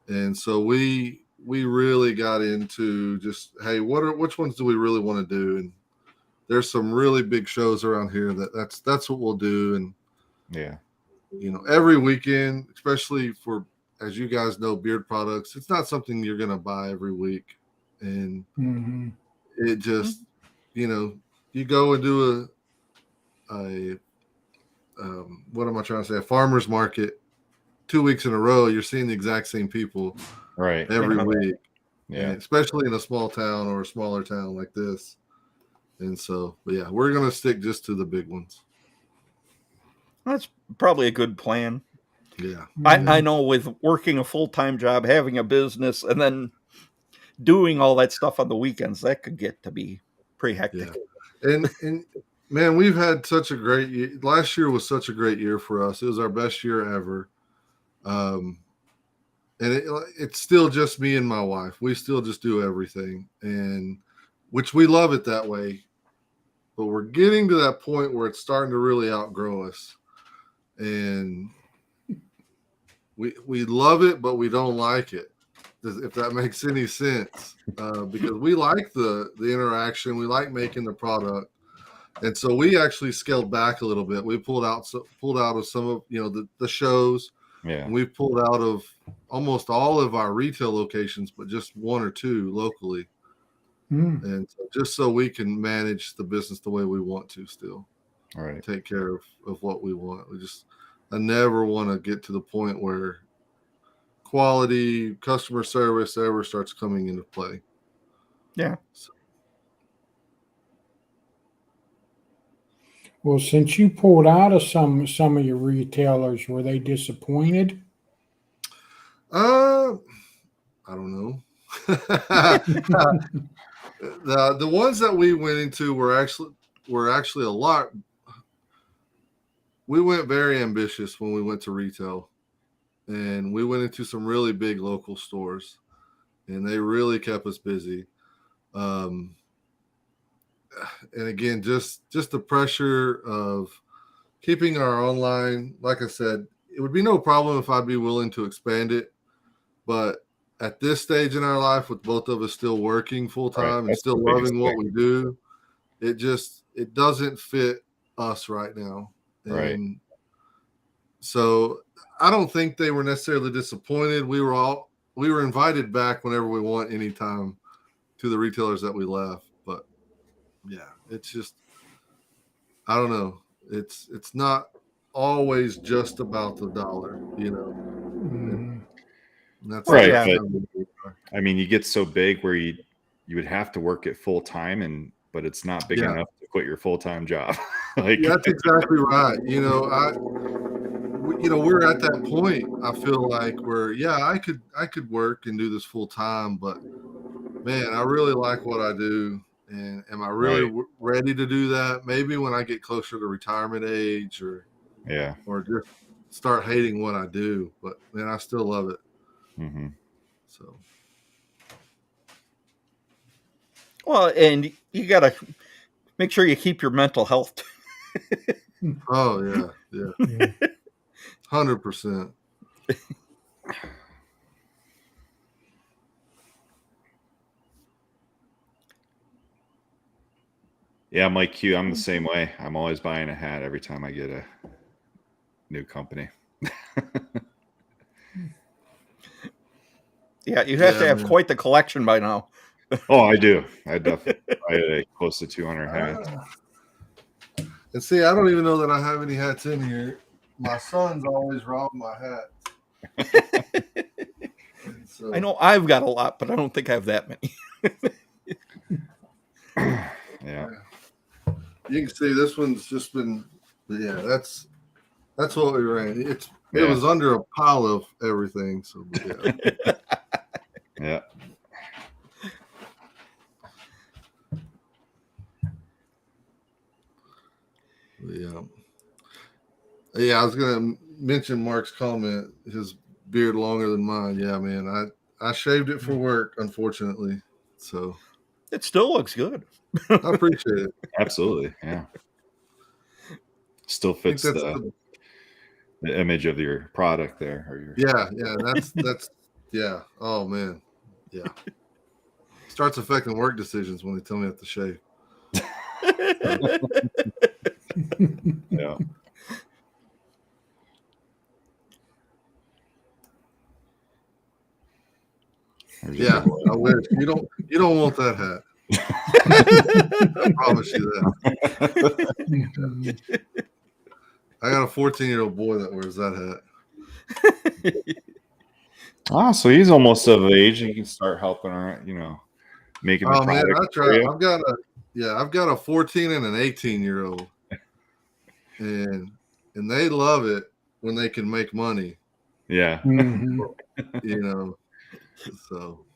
[SPEAKER 9] And so we really got into just, hey, which ones do we really want to do? And there's some really big shows around here that's what we'll do. And
[SPEAKER 2] yeah,
[SPEAKER 9] every weekend, especially for, as you guys know, beard products, it's not something you're going to buy every week. And it just, you go and do what am I trying to say? A farmer's market 2 weeks in a row, you're seeing the exact same people
[SPEAKER 2] right
[SPEAKER 9] every week.
[SPEAKER 2] Yeah.
[SPEAKER 9] And especially in a small town or a smaller town like this. And so, but yeah, we're going to stick just to the big ones.
[SPEAKER 1] That's probably a good plan.
[SPEAKER 9] Yeah.
[SPEAKER 1] I know with working a full-time job, having a business, and then doing all that stuff on the weekends, that could get to be pretty hectic.
[SPEAKER 9] Yeah. And man, we've had such a great year. Last year was such a great year for us. It was our best year ever. And it's still just me and my wife. We still just do everything, and which we love it that way. but we're getting to that point where it's starting to really outgrow us, and we love it, but we don't like it. If that makes any sense, because we like the interaction, we like making the product, and so we actually scaled back a little bit. We pulled out of some of the shows.
[SPEAKER 2] Yeah.
[SPEAKER 9] And we've pulled out of almost all of our retail locations, but just one or two locally. And so just so we can manage the business the way we want to still.
[SPEAKER 2] All right.
[SPEAKER 9] Take care of what we want. I never want to get to the point where quality customer service ever starts coming into play.
[SPEAKER 1] Yeah.
[SPEAKER 9] So.
[SPEAKER 3] Well, since you pulled out of some of your retailers, were they disappointed?
[SPEAKER 9] I don't know. The ones that we went into were actually a lot. We went very ambitious when we went to retail, and we went into some really big local stores, and they really kept us busy. And again, just the pressure of keeping our online. Like I said, it would be no problem if I'd be willing to expand it, but at this stage in our life, with both of us still working full time and still loving what we do, it doesn't fit us right now.
[SPEAKER 2] Right.
[SPEAKER 9] And so I don't think they were necessarily disappointed. We were invited back whenever we want, anytime, to the retailers that we left. But yeah, it's just, I don't know. It's not always just about the dollar, And that's
[SPEAKER 2] right.
[SPEAKER 1] Yeah.
[SPEAKER 2] But, I mean, you get so big where you would have to work it full time, but it's not big enough to quit your full time job.
[SPEAKER 9] That's exactly right. We're at that point. I feel like I could work and do this full time, but man, I really like what I do. And am I really ready to do that? Maybe when I get closer to retirement age, or just start hating what I do. But man, I still love it.
[SPEAKER 2] Mm-hmm.
[SPEAKER 9] So.
[SPEAKER 1] Well, and you got to make sure you keep your mental health.
[SPEAKER 9] Oh yeah. 100%.
[SPEAKER 2] Yeah, Mike Q, I'm the same way. I'm always buying a hat every time I get a new company.
[SPEAKER 1] Yeah, you have to have quite the collection by now.
[SPEAKER 2] Oh, I do. I definitely buy close to 200 hats.
[SPEAKER 9] And see, I don't even know that I have any hats in here. My son's always robbed my hat. So.
[SPEAKER 1] I know I've got a lot, but I don't think I have that many.
[SPEAKER 2] Yeah.
[SPEAKER 9] You can see this one's just been, that's what we ran. It was under a pile of everything. So
[SPEAKER 2] yeah.
[SPEAKER 9] Yeah, I was gonna mention Mark's comment. His beard longer than mine. Yeah, man. I shaved it for work, unfortunately. So
[SPEAKER 1] it still looks good.
[SPEAKER 9] I appreciate it.
[SPEAKER 2] Absolutely. Yeah. Still fits the image of your product there. Or
[SPEAKER 9] That's yeah. Oh man. Yeah. Starts affecting work decisions when they tell me I have to shave.
[SPEAKER 2] Yeah.
[SPEAKER 9] Yeah, I wish. You don't want that hat. I promise you that. I got a 14-year-old boy that wears that
[SPEAKER 2] hat. So he's almost of age. He can start helping her, making the product.
[SPEAKER 9] Man, I try. I've got a 14 and an 18-year-old, and they love it when they can make money.
[SPEAKER 2] Yeah.
[SPEAKER 9] So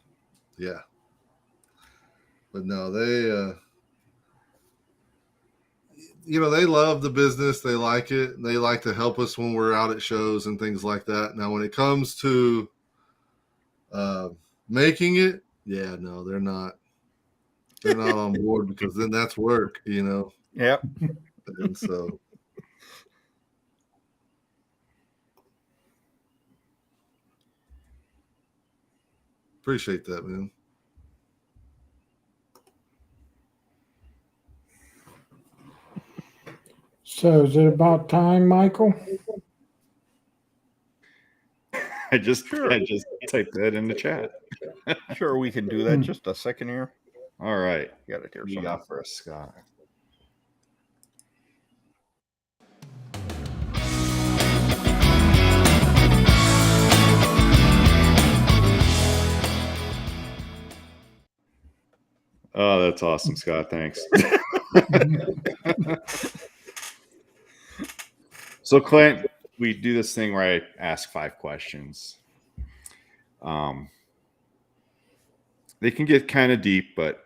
[SPEAKER 9] yeah. But no, they they love the business. They like it. They like to help us when we're out at shows and things like that. Now, when it comes to making it, no, they're not. they're not on board because then that's work, you know.
[SPEAKER 1] Yep.
[SPEAKER 9] And so appreciate that, man.
[SPEAKER 3] So is it about time, Michael?
[SPEAKER 2] I just typed that in the chat.
[SPEAKER 1] Sure, we can do that. Just a second here.
[SPEAKER 2] All right.
[SPEAKER 1] Got it here.
[SPEAKER 2] What do you got for us, Scott? Oh, that's awesome, Scott. Thanks. So, Clint, we do this thing where I ask 5 questions. They can get kind of deep, but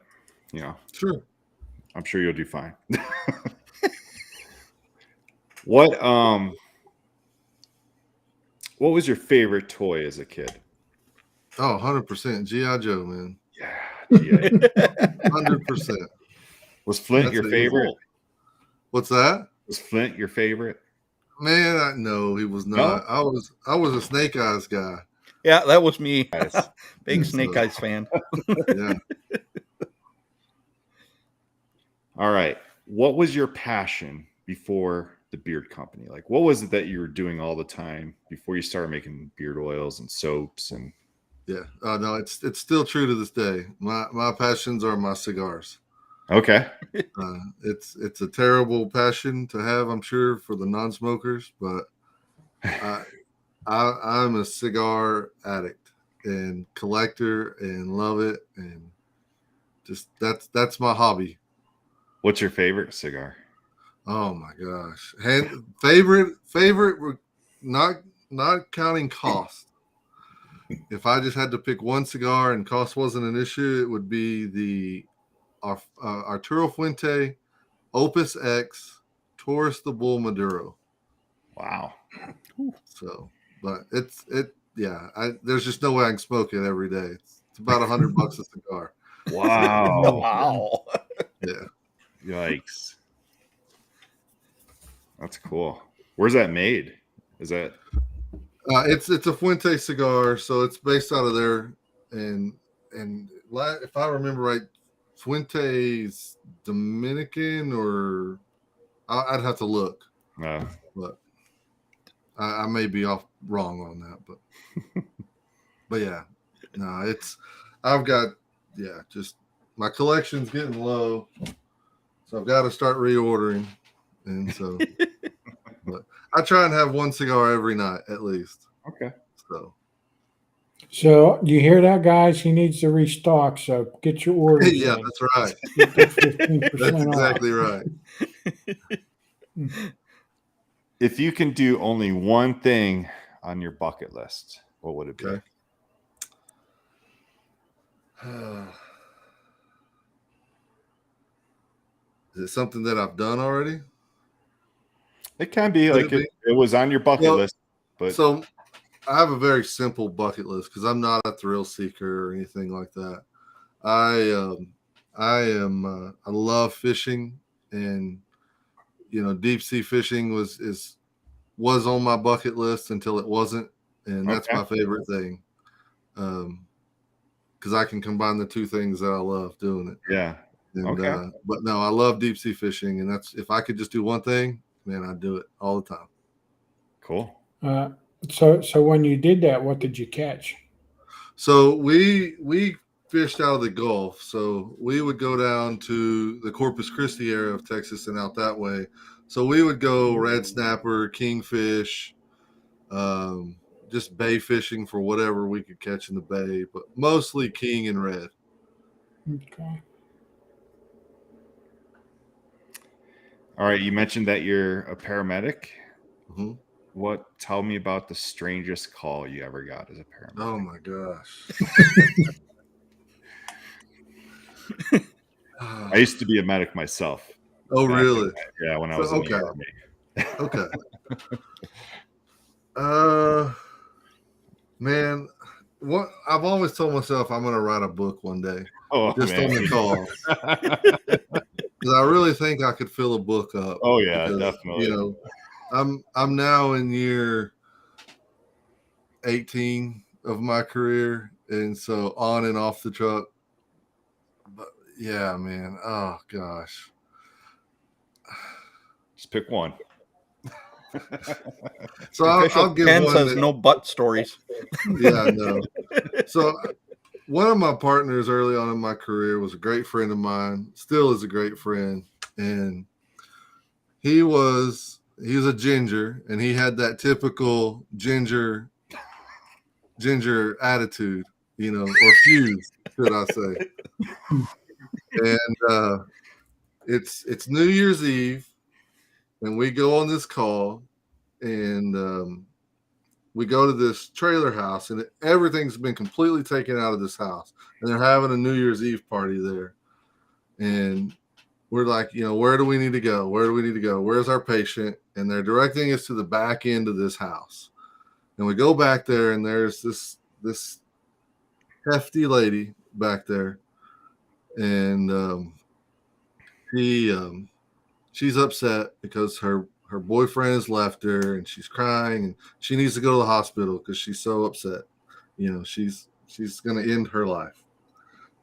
[SPEAKER 2] you know,
[SPEAKER 9] Sure.
[SPEAKER 2] I'm sure you'll do fine. What was your favorite toy as a kid?
[SPEAKER 9] Oh, 100% G.I. Joe, man.
[SPEAKER 2] Yeah, G.I.
[SPEAKER 9] 100%.
[SPEAKER 2] Was Flint
[SPEAKER 9] That's
[SPEAKER 2] your
[SPEAKER 9] a-
[SPEAKER 2] favorite?
[SPEAKER 9] What's that?
[SPEAKER 2] Was Flint your favorite?
[SPEAKER 9] Man, no, he was not.
[SPEAKER 2] No?
[SPEAKER 9] I was a Snake Eyes guy.
[SPEAKER 1] Yeah, that was me.
[SPEAKER 2] Guys.
[SPEAKER 1] Big Snake Eyes fan.
[SPEAKER 9] Yeah.
[SPEAKER 2] All right. What was your passion before the beard company? Like, what was it that you were doing all the time before you started making beard oils and soaps? And
[SPEAKER 9] Yeah. No, it's still true to this day. My passions are my cigars.
[SPEAKER 2] okay,
[SPEAKER 9] It's a terrible passion to have, I'm sure, for the non-smokers, but I'm a cigar addict and collector and love it, and just that's my hobby.
[SPEAKER 2] what's your favorite cigar?
[SPEAKER 9] Oh my gosh, favorite, not counting cost. If I just had to pick one cigar and cost wasn't an issue, it would be the Arturo Fuente Opus X Taurus the Bull Maduro.
[SPEAKER 2] Wow.
[SPEAKER 9] So, but there's just no way I can smoke it every day. It's about $100 a cigar.
[SPEAKER 2] Wow.
[SPEAKER 1] Wow.
[SPEAKER 9] Yeah.
[SPEAKER 2] Yikes. That's cool. Where's that made? Is that
[SPEAKER 9] It's a Fuente cigar, so it's based out of there. And if I remember right, Fuente's Dominican, or I'd have to look, but I may be wrong on that. But yeah, no, I've got just my collection's getting low, so I've got to start reordering, and so. But I try and have one cigar every night at least.
[SPEAKER 2] okay?
[SPEAKER 3] So you hear that, guys? He needs to restock. So get your orders.
[SPEAKER 9] Yeah,
[SPEAKER 3] in.
[SPEAKER 9] that's right.
[SPEAKER 3] Get that 15%
[SPEAKER 9] That's
[SPEAKER 3] off.
[SPEAKER 9] exactly right.
[SPEAKER 2] If you can do only one thing on your bucket list, what would it be?
[SPEAKER 9] Okay. Is it something that I've done already?
[SPEAKER 2] It can be
[SPEAKER 9] Could
[SPEAKER 2] like
[SPEAKER 9] it
[SPEAKER 2] it was on your bucket
[SPEAKER 9] Well,
[SPEAKER 2] list, but
[SPEAKER 9] So I have a very simple bucket list because I'm not a thrill seeker or anything like that. I love fishing, and deep sea fishing was on my bucket list until it wasn't, and that's
[SPEAKER 2] Okay.
[SPEAKER 9] my favorite thing. Because I can combine the two things that I love doing it.
[SPEAKER 2] yeah.
[SPEAKER 9] And,
[SPEAKER 2] Okay.
[SPEAKER 9] but no, I love deep sea fishing, and that's if I could just do one thing, man, I'd do it all the time.
[SPEAKER 2] Cool.
[SPEAKER 3] So when you did that, what did you catch?
[SPEAKER 9] So we fished out of the Gulf. So we would go down to the Corpus Christi area of Texas and out that way. So we would go red snapper, kingfish, just bay fishing for whatever we could catch in the bay, but mostly king and red.
[SPEAKER 3] Okay.
[SPEAKER 2] All right. You mentioned that you're a paramedic.
[SPEAKER 9] Mm-hmm.
[SPEAKER 2] Tell me about the strangest call you ever got as a paramedic.
[SPEAKER 9] Oh my gosh.
[SPEAKER 2] I used to be a medic myself.
[SPEAKER 9] Oh, really?
[SPEAKER 2] Yeah, when I was in
[SPEAKER 9] Okay.
[SPEAKER 2] the Army.
[SPEAKER 9] Okay. Man, what I've always told myself I'm going to write a book one day, just
[SPEAKER 2] man.
[SPEAKER 9] on the calls. Because I really think I could fill a book up.
[SPEAKER 2] Oh yeah,
[SPEAKER 9] because,
[SPEAKER 2] definitely.
[SPEAKER 9] You know, I'm now in year 18 of my career, and so on and off the truck. But yeah, man. Oh gosh.
[SPEAKER 2] Just pick one.
[SPEAKER 9] So I'll give
[SPEAKER 1] Ken
[SPEAKER 9] one.
[SPEAKER 1] says no butt stories.
[SPEAKER 9] Yeah, no. So one of my partners early on in my career was a great friend of mine, still is a great friend. And he's a ginger, and he had that typical ginger attitude, you know, or fuse, should I say. And it's New Year's Eve, and we go on this call, and we go to this trailer house, and everything's been completely taken out of this house, and they're having a New Year's Eve party there. And we're like, you know, where do we need to go? Where do we need to go? Where's our patient? And they're directing us to the back end of this house. And we go back there, and there's this hefty lady back there, and she's upset because her boyfriend has left her, and she's crying, and she needs to go to the hospital because she's so upset. You know, she's going to end her life,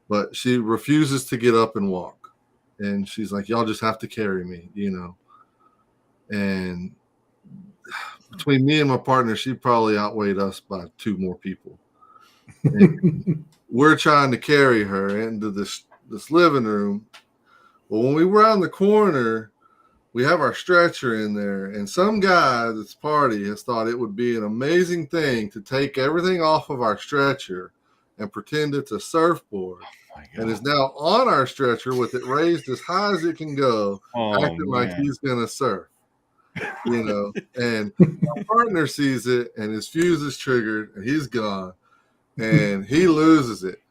[SPEAKER 9] but she refuses to get up and walk. And she's like, y'all just have to carry me, you know. And between me and my partner, she probably outweighed us by 2 more people. And we're trying to carry her into this living room. Well, when we were around the corner, we have our stretcher in there, and some guy at this party has thought it would be an amazing thing to take everything off of our stretcher and pretend it's a surfboard. And is now on our stretcher with it raised as high as it can go, acting like he's gonna surf, you know. And my partner sees it, and his fuse is triggered, and he's gone, and he loses it.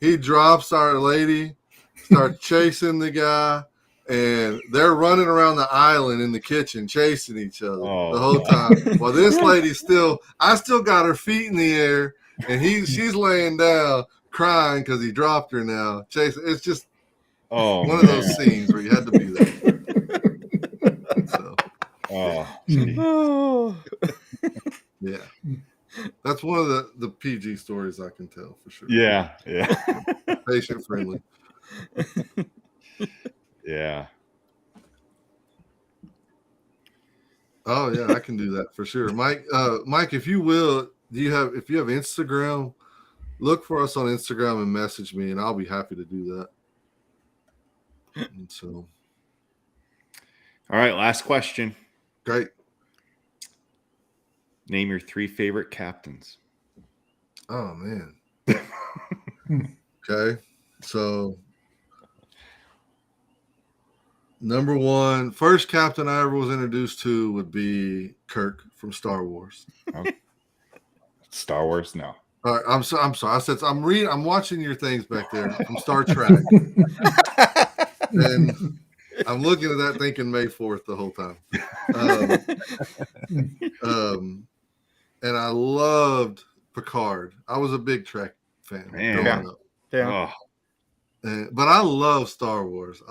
[SPEAKER 9] He drops our lady, starts chasing the guy, and they're running around the island in the kitchen chasing each other the whole time. Well, this lady I still got her feet in the air, and she's laying down crying because he dropped her now. Chasing. It's just one of those scenes where you had to be there. So, yeah. That's one of the PG stories I can tell for sure.
[SPEAKER 2] Yeah.
[SPEAKER 9] Patient friendly.
[SPEAKER 2] Yeah.
[SPEAKER 9] Oh yeah, I can do that for sure. Mike, if you will, if you have Instagram, look for us on Instagram and message me, and I'll be happy to do that. And so,
[SPEAKER 2] all right, last question.
[SPEAKER 9] Great.
[SPEAKER 2] Name your 3 favorite captains.
[SPEAKER 9] Oh man. Okay, so number 1, first captain I ever was introduced to would be Kirk from Star Wars.
[SPEAKER 2] Star Wars, no.
[SPEAKER 9] All right, I'm sorry. I said I'm watching your things back there from Star Trek, and I'm looking at that thinking May 4th the whole time. And I loved Picard. I was a big Trek fan growing up.
[SPEAKER 1] Yeah.
[SPEAKER 9] But I love Star Wars.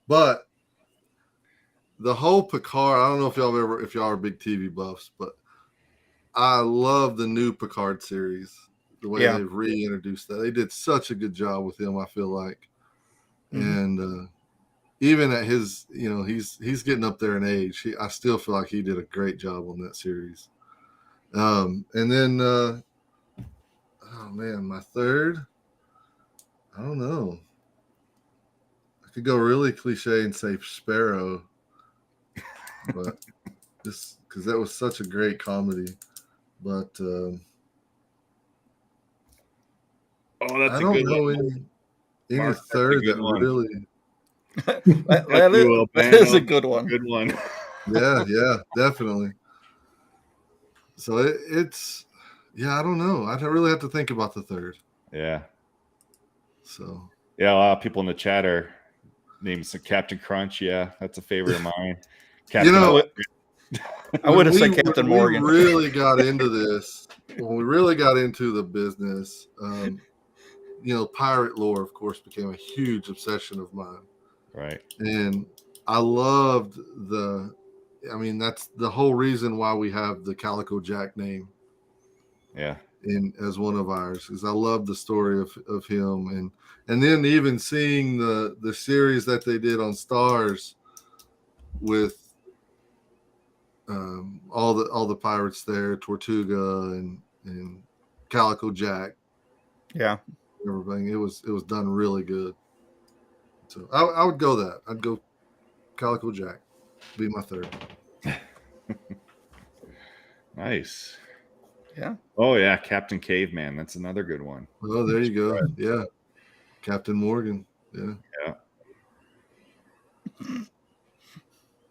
[SPEAKER 9] But the whole Picard, I don't know if y'all are big TV buffs, but I love the new Picard series. The way they've reintroduced that. They did such a good job with him, I feel like. And even at his, you know, he's getting up there in age. I still feel like he did a great job on that series. And then oh man, my third, I don't know. I could go really cliche and say Sparrow, but just because that was such a great comedy. But
[SPEAKER 2] that's
[SPEAKER 9] I
[SPEAKER 2] a
[SPEAKER 9] don't
[SPEAKER 2] good
[SPEAKER 9] know
[SPEAKER 2] one.
[SPEAKER 9] any
[SPEAKER 2] Mark,
[SPEAKER 9] third that
[SPEAKER 2] one.
[SPEAKER 9] really.
[SPEAKER 1] that is a good one.
[SPEAKER 2] Good one.
[SPEAKER 9] Yeah, definitely. So it's I don't know. I really have to think about the third.
[SPEAKER 2] Yeah.
[SPEAKER 9] So
[SPEAKER 2] yeah, a lot of people in the chat are naming some Captain Crunch. Yeah, that's a favorite of mine. Captain,
[SPEAKER 1] I would have said Captain Morgan.
[SPEAKER 9] We really got into this. when we really got into the business, pirate lore, of course, became a huge obsession of mine.
[SPEAKER 2] Right.
[SPEAKER 9] And I loved that's the whole reason why we have the Calico Jack name.
[SPEAKER 2] Yeah.
[SPEAKER 9] As one of ours, because I love the story of him, and then even seeing the series that they did on Stars with all the pirates there, Tortuga and Calico Jack,
[SPEAKER 1] Yeah.
[SPEAKER 9] everything. It was done really good. So I would go that. I'd go Calico Jack, be my third.
[SPEAKER 2] Nice.
[SPEAKER 1] Yeah.
[SPEAKER 2] Oh yeah, Captain Caveman. That's another good one.
[SPEAKER 9] Oh, there you go. Yeah, Captain Morgan. Yeah.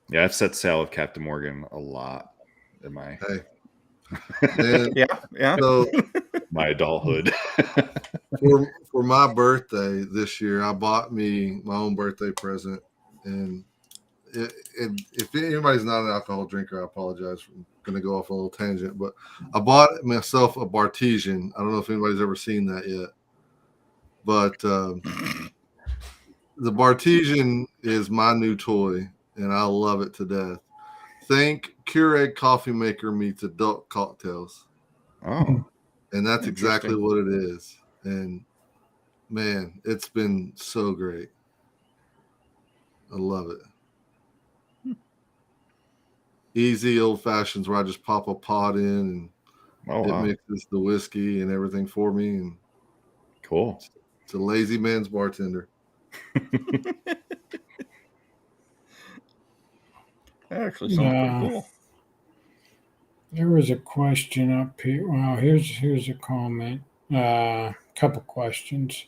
[SPEAKER 2] Yeah, I've set sail with Captain Morgan a lot in my
[SPEAKER 1] Yeah.
[SPEAKER 9] So
[SPEAKER 2] my adulthood.
[SPEAKER 9] for my birthday this year, I bought me my own birthday present, and if anybody's not an alcohol drinker, I apologize. I'm going to go off a little tangent, but I bought myself a Bartesian. I don't know if anybody's ever seen that yet, but the Bartesian is my new toy, and I love it to death. Think Keurig coffee maker meets adult cocktails.
[SPEAKER 2] Oh,
[SPEAKER 9] and that's exactly what it is. And man, it's been so great. I love it. Easy old fashions where I just pop a pot in and it mixes the whiskey and everything for me. And
[SPEAKER 2] cool.
[SPEAKER 9] It's a lazy man's bartender.
[SPEAKER 1] That actually sounds pretty cool.
[SPEAKER 3] There was a question up here. Well, here's a comment. Couple questions.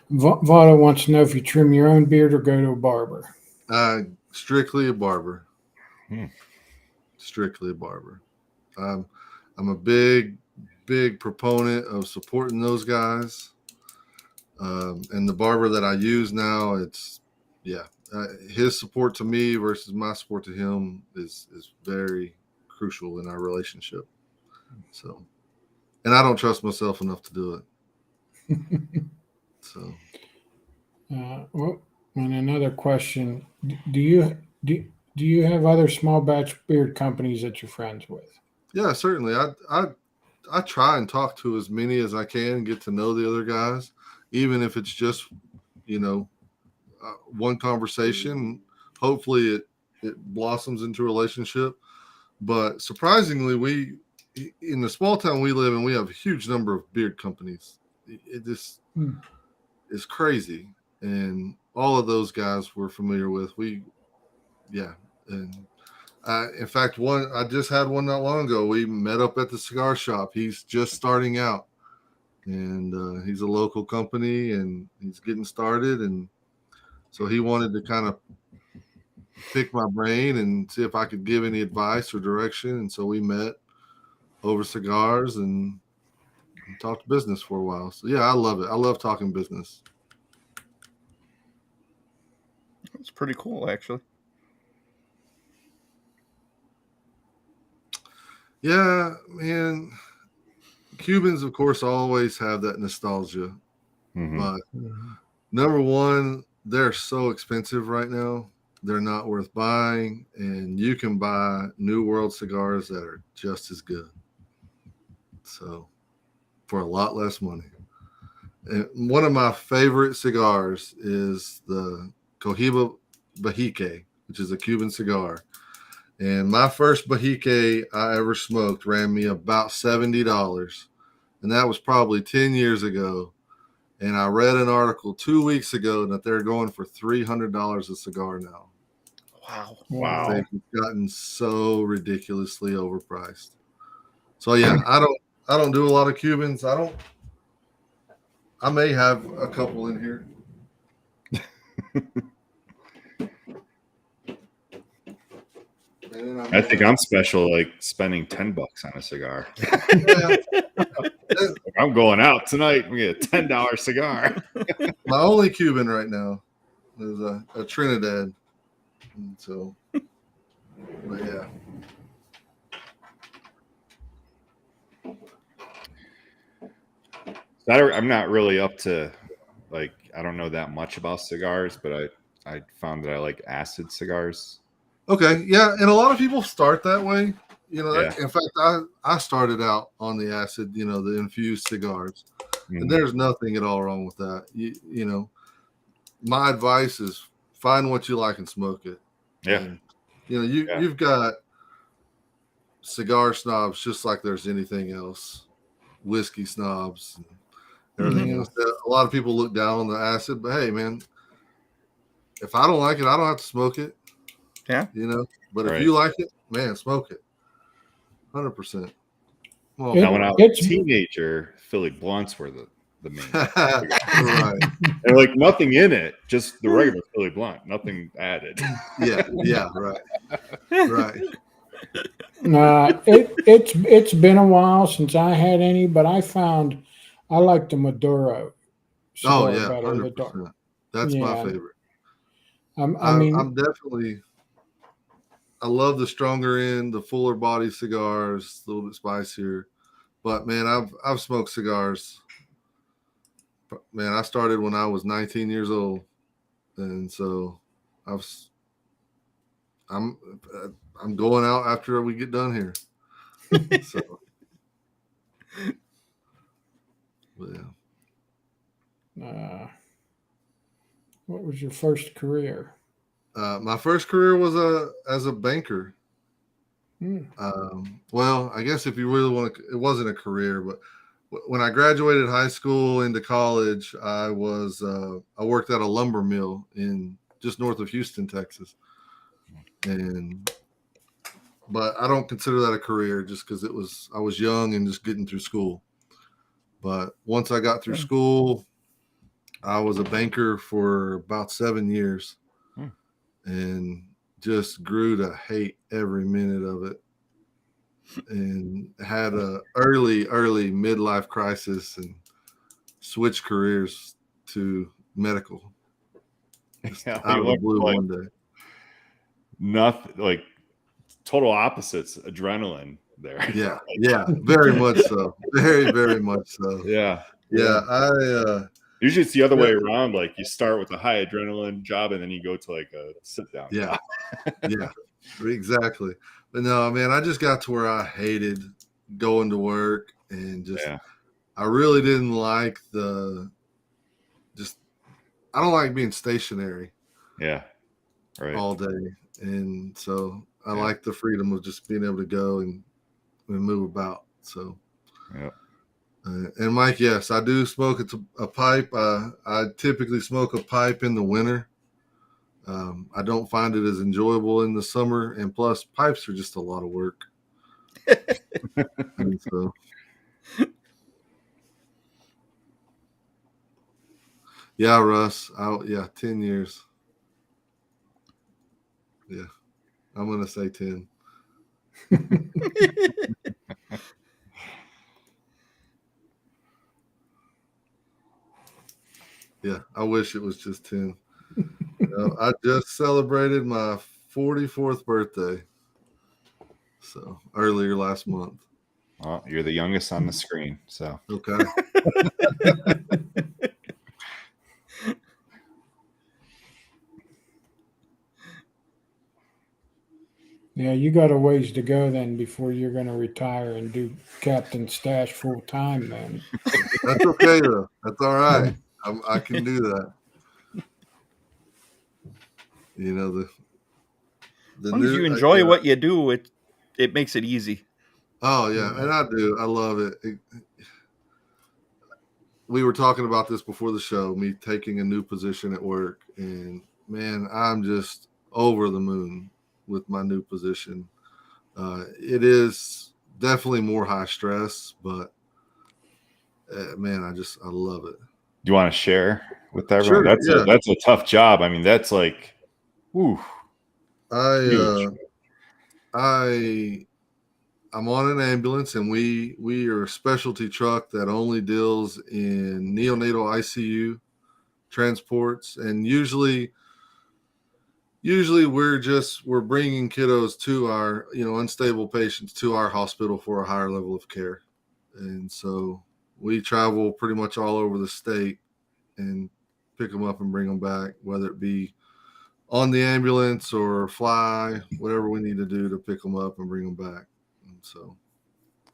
[SPEAKER 3] Vada wants to know if you trim your own beard or go to a barber.
[SPEAKER 9] Strictly a barber. Strictly a barber. I'm a big proponent of supporting those guys. And the barber that I use now, his support to me versus my support to him is very crucial in our relationship. So, and I don't trust myself enough to do it. So,
[SPEAKER 3] well, and another question: Do you have other small batch beard companies that you're friends with?
[SPEAKER 9] Yeah, certainly. I try and talk to as many as I can, get to know the other guys, even if it's just one conversation. Hopefully, it blossoms into a relationship. But surprisingly, we in the small town we live in, we have a huge number of beard companies. It just is crazy, and all of those guys we're familiar with. And in fact, I just had one not long ago. We met up at the cigar shop. He's just starting out, and he's a local company, and he's getting started, and so he wanted to kind of pick my brain and see if I could give any advice or direction. And so we met over cigars and talked business for a while. So yeah, I love it. I love talking business.
[SPEAKER 1] It's pretty cool, actually.
[SPEAKER 9] Yeah, man. Cubans, of course, always have that nostalgia. But number one, they're so expensive right now. They're not worth buying, and you can buy New World cigars that are just as good. So, for a lot less money. And one of my favorite cigars is the Cohiba Bajique, which is a Cuban cigar. And my first Bajique I ever smoked ran me about $70. And that was probably 10 years ago. And I read an article 2 weeks ago that they're going for $300 a cigar now.
[SPEAKER 1] Wow.
[SPEAKER 9] They've gotten so ridiculously overpriced. So yeah, I don't do a lot of Cubans. I may have a couple in here.
[SPEAKER 2] I think I'm special, like spending $10 on a cigar. I'm going out tonight. We get a $10 cigar.
[SPEAKER 9] My only Cuban right now is a Trinidad. And so, but yeah.
[SPEAKER 2] I'm not really up to, like, I don't know that much about cigars, but I found that I like acid cigars.
[SPEAKER 9] Okay, yeah, and a lot of people start that way. You know,
[SPEAKER 2] Yeah.
[SPEAKER 9] in fact, I started out on the acid, you know, the infused cigars, and
[SPEAKER 2] Mhm.
[SPEAKER 9] there's nothing at all wrong with that. You know, my advice is find what you like and smoke it.
[SPEAKER 2] Yeah.
[SPEAKER 9] And, you know,
[SPEAKER 2] Yeah.
[SPEAKER 9] you've got cigar snobs just like there's anything else, whiskey snobs, and everything else. A lot of people look down on the acid, but hey, man, if I don't like it, I don't have to smoke it.
[SPEAKER 1] Yeah.
[SPEAKER 9] You know, but if
[SPEAKER 2] Right.
[SPEAKER 9] you like it, man, smoke it. 100%. Well,
[SPEAKER 2] Now, when I was a teenager, Philly blunts were the main.
[SPEAKER 9] right.
[SPEAKER 2] And like nothing in it, just the regular Philly blunt, nothing added.
[SPEAKER 9] Yeah, right. Right.
[SPEAKER 3] It's been a while since I had any, but I found I like the Maduro cigar
[SPEAKER 9] Oh yeah,
[SPEAKER 3] better.
[SPEAKER 9] 100%. That's my favorite. I'm definitely. I love the stronger end, the fuller body cigars, a little bit spicier. But man, I've smoked cigars. Man, I started when I was 19 years old, and so I'm going out after we get done here. So, but
[SPEAKER 3] yeah. What was your first career?
[SPEAKER 9] My first career was as a banker. Well, I guess if you really want to, it wasn't a career, but when I graduated high school into college, I worked at a lumber mill in just north of Houston, Texas. But I don't consider that a career just because I was young and just getting through school. But once I got through school, I was a banker for about 7 years and just grew to hate every minute of it. And had a early midlife crisis and switched careers to medical.
[SPEAKER 2] Yeah,
[SPEAKER 9] out of the blue one day.
[SPEAKER 2] Nothing, like total opposites, adrenaline there.
[SPEAKER 9] Yeah, yeah, very much so. Very much so.
[SPEAKER 2] Yeah. Usually it's the other way around. Like you start with a high adrenaline job and then you go to like a sit down job.
[SPEAKER 9] Yeah, exactly. But no, man, I just got to where I hated going to work and just I really didn't like I don't like being stationary.
[SPEAKER 2] Yeah. Right.
[SPEAKER 9] All day. And so I like the freedom of just being able to go and move about. So and Mike, yes, I do smoke a pipe. I typically smoke a pipe in the winter. I don't find it as enjoyable in the summer, and plus pipes are just a lot of work. And so, yeah, Russ, 10 years. Yeah, I'm gonna say 10. Yeah, I wish it was just 10. I just celebrated my 44th birthday. So earlier last month.
[SPEAKER 2] Well, you're the youngest on the screen, so
[SPEAKER 9] okay.
[SPEAKER 3] Yeah, you got a ways to go then before you're going to retire and do Captain Stash full time. Then
[SPEAKER 9] that's okay though. That's all right. I can do that. You know
[SPEAKER 1] as long as you enjoy what you do, it makes it easy.
[SPEAKER 9] Oh yeah, and I do. I love it. We were talking about this before the show. Me taking a new position at work, and man, I'm just over the moon with my new position. It is definitely more high stress, but man, I love it.
[SPEAKER 2] Do you want to share with everyone?
[SPEAKER 9] Sure,
[SPEAKER 2] that's a tough job. I mean, that's like, whew.
[SPEAKER 9] I'm on an ambulance, and we are a specialty truck that only deals in neonatal ICU transports, and usually we're bringing kiddos to our unstable patients to our hospital for a higher level of care. And so we travel pretty much all over the state and pick them up and bring them back, whether it be on the ambulance or fly, whatever we need to do to pick them up and bring them back. And so,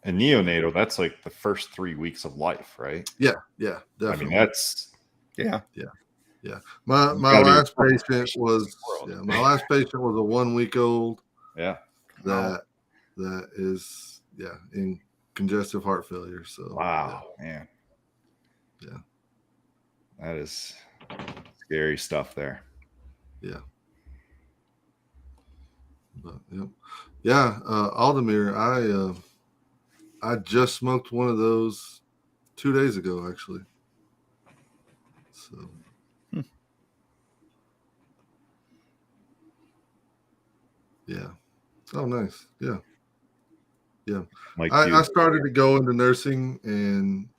[SPEAKER 2] And neonatal, that's like the first 3 weeks of life, right?
[SPEAKER 9] yeah, definitely.
[SPEAKER 2] I mean, that's
[SPEAKER 1] Yeah.
[SPEAKER 9] My
[SPEAKER 2] gotta be
[SPEAKER 9] last
[SPEAKER 2] a
[SPEAKER 9] patient was my last patient was a 1 week old
[SPEAKER 2] yeah.
[SPEAKER 9] that is in congestive heart failure. So
[SPEAKER 2] Wow, man.
[SPEAKER 9] Yeah.
[SPEAKER 2] That is scary stuff there.
[SPEAKER 9] Yeah. But, Aldemir, I just smoked one of those 2 days ago, actually. So. Yeah. Oh, nice. Yeah.
[SPEAKER 2] Like
[SPEAKER 9] I started to go into nursing, and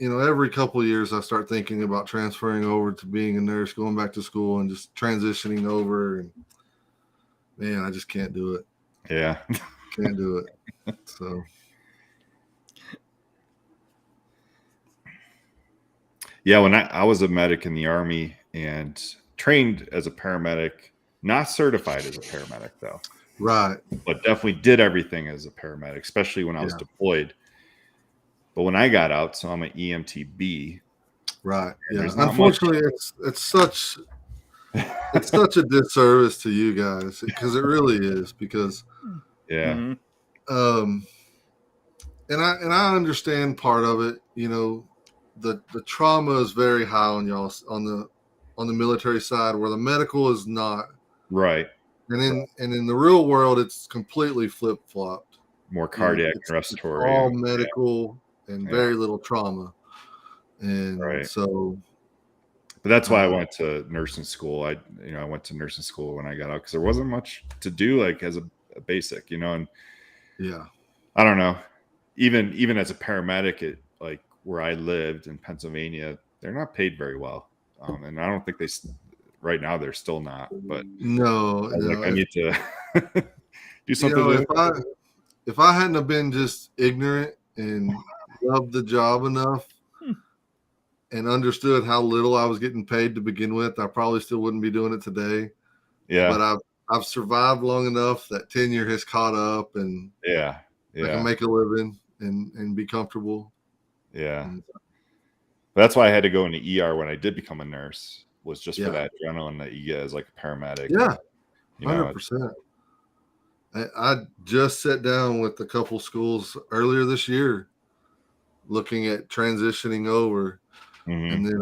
[SPEAKER 9] every couple of years I start thinking about transferring over to being a nurse, going back to school, and just transitioning over. And man, I just can't do it.
[SPEAKER 2] Yeah.
[SPEAKER 9] Can't do it. So.
[SPEAKER 2] Yeah, when I was a medic in the Army and trained as a paramedic, not certified as a paramedic though.
[SPEAKER 9] Right.
[SPEAKER 2] But definitely did everything as a paramedic, especially when I was deployed. But when I got out, so I'm an EMTB.
[SPEAKER 9] Right. Yeah. Unfortunately, it's such a disservice to you guys, because it really is. Because
[SPEAKER 2] yeah.
[SPEAKER 9] And I understand part of it. The trauma is very high on y'all on the military side, where the medical is not.
[SPEAKER 2] Right.
[SPEAKER 9] And in the real world, it's completely flip flopped.
[SPEAKER 2] More cardiac and respiratory.
[SPEAKER 9] All medical and very little trauma. And so.
[SPEAKER 2] But that's why I went to nursing school. I went to nursing school when I got out, because there wasn't much to do, like as a basic, and I don't know. Even as a paramedic, it like where I lived in Pennsylvania, they're not paid very well, and I don't think right now they're still not. But
[SPEAKER 9] no,
[SPEAKER 2] I need to do something.
[SPEAKER 9] If I hadn't have been just ignorant and loved the job enough and understood how little I was getting paid to begin with, I probably still wouldn't be doing it today.
[SPEAKER 2] Yeah,
[SPEAKER 9] but I've survived long enough that tenure has caught up, and I can make a living and be comfortable.
[SPEAKER 2] Yeah. That's why I had to go into ER when I did become a nurse, was just for that adrenaline that you get as like a paramedic.
[SPEAKER 9] Yeah, 100%. I just sat down with a couple schools earlier this year looking at transitioning over. And then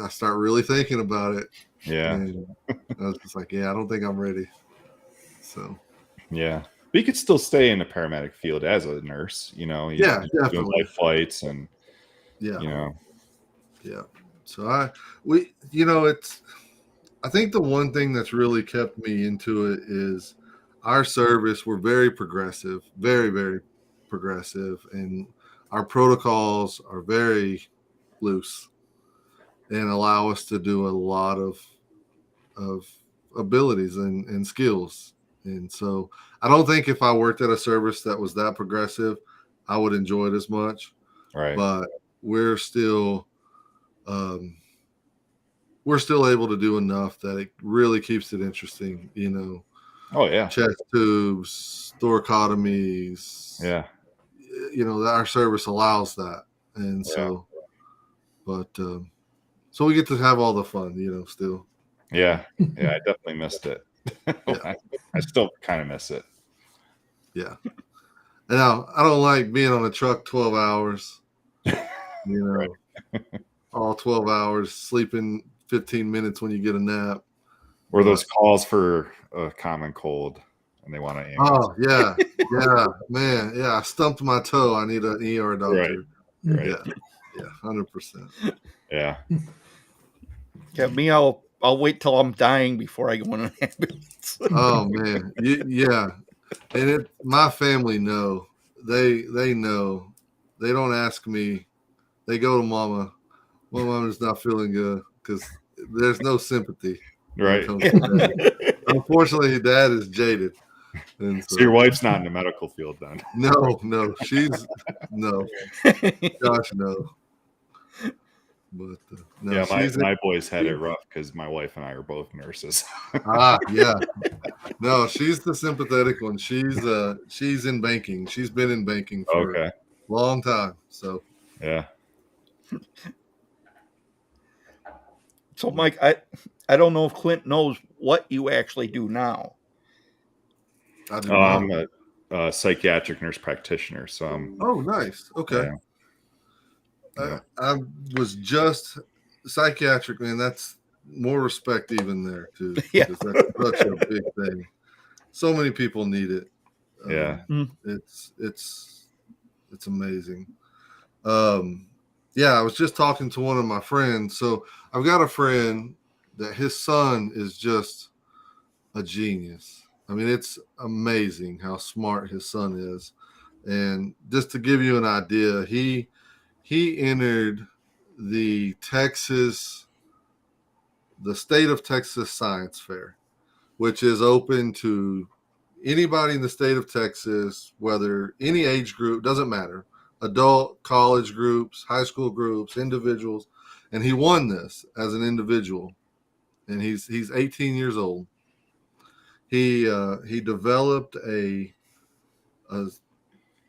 [SPEAKER 9] I start really thinking about it.
[SPEAKER 2] Yeah.
[SPEAKER 9] And I was just like, I don't think I'm ready. So.
[SPEAKER 2] Yeah. But you could still stay in the paramedic field as a nurse,
[SPEAKER 9] definitely.
[SPEAKER 2] Doing life flights and,
[SPEAKER 9] Yeah. So I think the one thing that's really kept me into it is our service. We're very progressive, very, very progressive. And our protocols are very loose and allow us to do a lot of abilities and skills. And so I don't think if I worked at a service that was that progressive, I would enjoy it as much.
[SPEAKER 2] Right.
[SPEAKER 9] But we're still able to do enough that it really keeps it interesting,
[SPEAKER 2] Oh yeah.
[SPEAKER 9] Chest tubes, thoracotomies.
[SPEAKER 2] Yeah.
[SPEAKER 9] Our service allows that. And so, but so we get to have all the fun, still.
[SPEAKER 2] Yeah. Yeah. I definitely missed it. I still kind of miss it.
[SPEAKER 9] Yeah. Now, I don't like being on a truck 12 hours, all 12 hours, sleeping 15 minutes when you get a nap.
[SPEAKER 2] Or those calls for a common cold and they want to ambulance.
[SPEAKER 9] Oh, yeah. Yeah, man. Yeah, I stumped my toe. I need an ER doctor.
[SPEAKER 2] Right.
[SPEAKER 9] Yeah, 100%.
[SPEAKER 2] Yeah.
[SPEAKER 1] Yeah, me, I'll wait till I'm dying before I go in an ambulance.
[SPEAKER 9] Oh man, yeah, and my family know. They know. They don't ask me. They go to Mama. Well, Mama's not feeling good, because there's no sympathy.
[SPEAKER 2] Right.
[SPEAKER 9] Unfortunately, Dad is jaded. And
[SPEAKER 2] So your wife's not in the medical field then?
[SPEAKER 9] No, she's no. Gosh, no. But no,
[SPEAKER 2] Yeah,
[SPEAKER 9] she's
[SPEAKER 2] my boys had it rough because my wife and I are both nurses.
[SPEAKER 9] yeah. No, she's the sympathetic one. She's in banking. She's been in banking for a long time. So
[SPEAKER 2] yeah.
[SPEAKER 1] So, Mike, I don't know if Clint knows what you actually do now.
[SPEAKER 9] I do not.
[SPEAKER 2] I'm a psychiatric nurse practitioner. So I'm.
[SPEAKER 9] Oh, nice. Okay.
[SPEAKER 2] Yeah.
[SPEAKER 9] I was just psychiatric, man. That's more respect even there too.
[SPEAKER 1] Yeah.
[SPEAKER 9] Because that's such a big thing. So many people need it.
[SPEAKER 2] Yeah.
[SPEAKER 9] It's amazing. Yeah, I was just talking to one of my friends. So I've got a friend that his son is just a genius. I mean, it's amazing how smart his son is. And just to give you an idea, he entered the state of Texas Science Fair, which is open to anybody in the state of Texas, whether any age group, doesn't matter, adult, college groups, high school groups, individuals. And he won this as an individual. And he's 18 years old. He developed a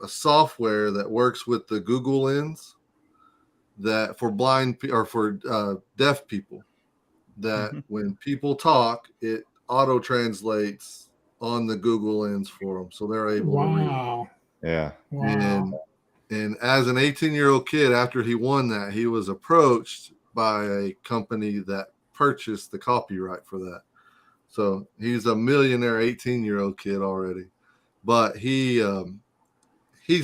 [SPEAKER 9] software that works with the Google Lens that for blind or for deaf people, that when people talk, it auto translates on the Google Lens for them, so they're able to read.
[SPEAKER 2] Yeah.
[SPEAKER 3] Wow.
[SPEAKER 9] And as an 18-year-old kid, after he won that, he was approached by a company that purchased the copyright for that. So he's a millionaire 18-year-old kid already. But he's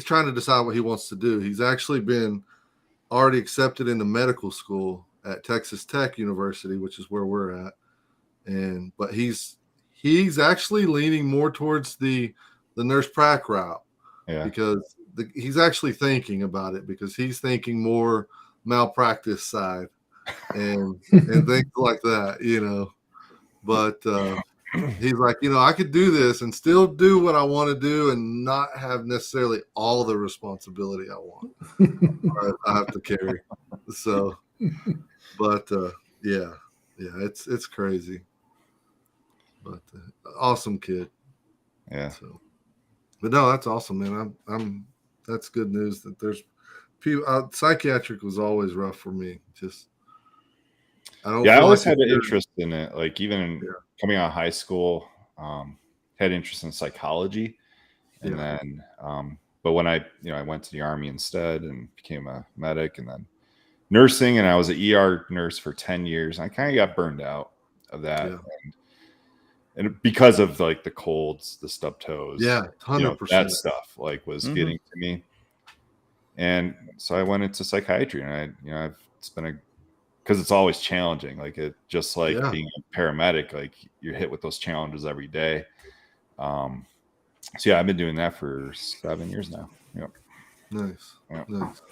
[SPEAKER 9] trying to decide what he wants to do. He's actually been already accepted into medical school at Texas Tech University, which is where we're at. But he's actually leaning more towards the nurse prac route, because he's actually thinking about it, because he's thinking more malpractice side and things like that, you know. But he's like, you know, I could do this and still do what I want to do and not have necessarily all the responsibility I want. I have to carry. So, but yeah, it's crazy. But awesome kid.
[SPEAKER 2] Yeah.
[SPEAKER 9] So, but no, that's awesome, man. I'm that's good news that there's people. Psychiatric was always rough for me. Just I don't.
[SPEAKER 2] Yeah, I always
[SPEAKER 9] like
[SPEAKER 2] had an interest in it. Like even coming out of high school, had interest in psychology, and then but when I went to the Army instead and became a medic, and then nursing, and I was an ER nurse for 10 years. I kind of got burned out of that. And because of like the colds, the stub toes,
[SPEAKER 9] 100%.
[SPEAKER 2] That stuff like was getting to me. And so I went into psychiatry, and it's been because it's always challenging. Like it just like being a paramedic, like you're hit with those challenges every day. So yeah, I've been doing that for 7 years now. Yep.
[SPEAKER 9] Nice.
[SPEAKER 2] Yep.
[SPEAKER 9] Nice.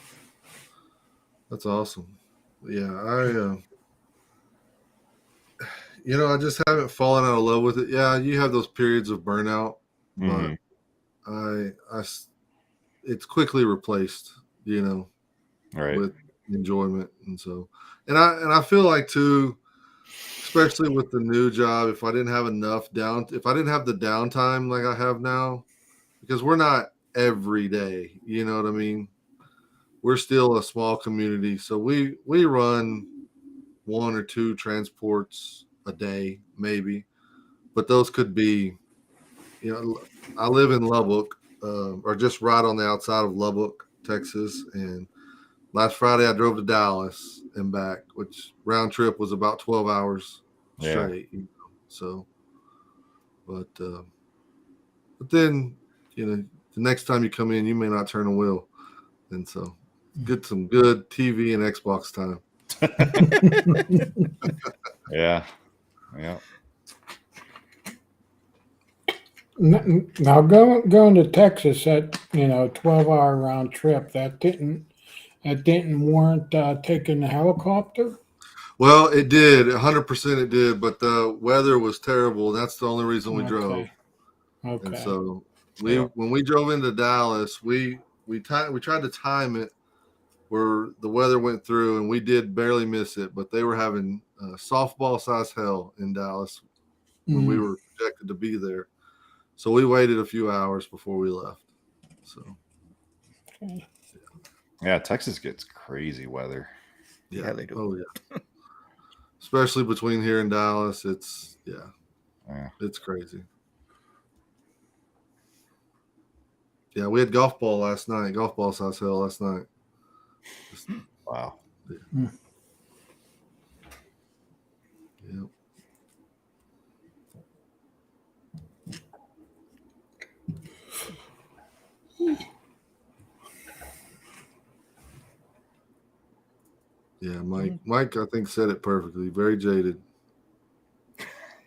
[SPEAKER 9] That's awesome. Yeah, I just haven't fallen out of love with it. Yeah, you have those periods of burnout, but it's quickly replaced, with enjoyment. And so, and I feel like too, especially with the new job, if I didn't have if I didn't have the downtime like I have now, because we're not every day, you know what I mean? We're still a small community. So we run 1 or 2 transports a day, maybe, but those could be, I live in Lubbock, or just right on the outside of Lubbock, Texas. And last Friday I drove to Dallas and back, which round trip was about 12 hours straight. So, but then, the next time you come in, you may not turn a wheel. And so get some good TV and Xbox time.
[SPEAKER 2] Yeah.
[SPEAKER 3] Now going to Texas, that 12-hour round trip, that didn't warrant taking the helicopter.
[SPEAKER 9] Well, it did, 100%. It did, but the weather was terrible. That's the only reason we drove.
[SPEAKER 3] Okay.
[SPEAKER 9] And so when we drove into Dallas, we tried to time it where the weather went through, and we did barely miss it. But they were having softball size hell in Dallas when we were projected to be there. So we waited a few hours before we left. So
[SPEAKER 2] Yeah, Texas gets crazy weather.
[SPEAKER 1] Yeah, they do.
[SPEAKER 9] Oh yeah. Especially between here and Dallas, it's it's crazy. Yeah, we had golf ball last night. Golf ball size hell last night.
[SPEAKER 2] Wow.
[SPEAKER 9] Yeah. Yep. Yeah, Mike, I think said it perfectly. Very jaded.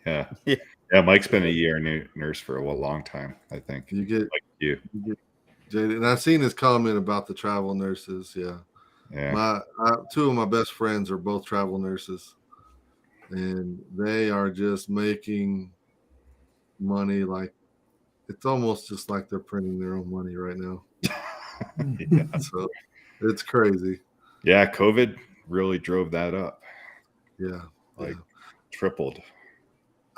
[SPEAKER 2] Yeah. Yeah, Mike's been a year nurse for a long time, I think.
[SPEAKER 9] You get jaded. And I've seen his comment about the travel nurses. Yeah. Two of my best friends are both travel nurses, and they are just making money like it's almost just like they're printing their own money right now. So it's crazy.
[SPEAKER 2] Yeah, COVID really drove that up.
[SPEAKER 9] Yeah.
[SPEAKER 2] Tripled.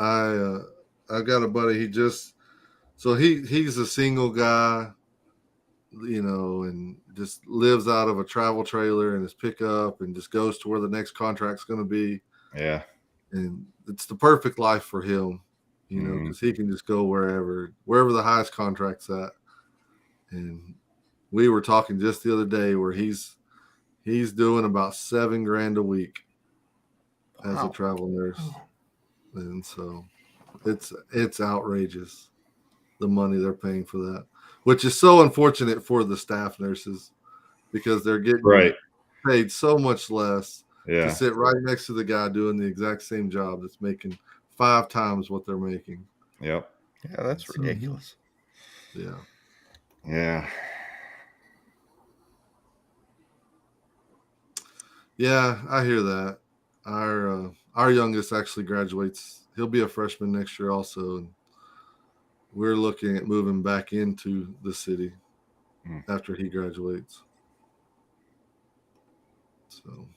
[SPEAKER 9] I've got a buddy, he's a single guy, and just lives out of a travel trailer and his pickup and just goes to where the next contract's going to be.
[SPEAKER 2] Yeah.
[SPEAKER 9] And it's the perfect life for him, because he can just go wherever the highest contract's at. And we were talking just the other day where he's doing about $7,000 a week as a travel nurse. And so it's outrageous, the money they're paying for that, which is so unfortunate for the staff nurses because they're getting paid so much less to sit right next to the guy doing the exact same job that's making 5 times what they're making.
[SPEAKER 2] Yep.
[SPEAKER 1] Yeah, that's ridiculous.
[SPEAKER 9] Yeah.
[SPEAKER 2] Yeah.
[SPEAKER 9] Yeah, I hear that. Our youngest actually graduates. He'll be a freshman next year also. And we're looking at moving back into the city after he graduates. So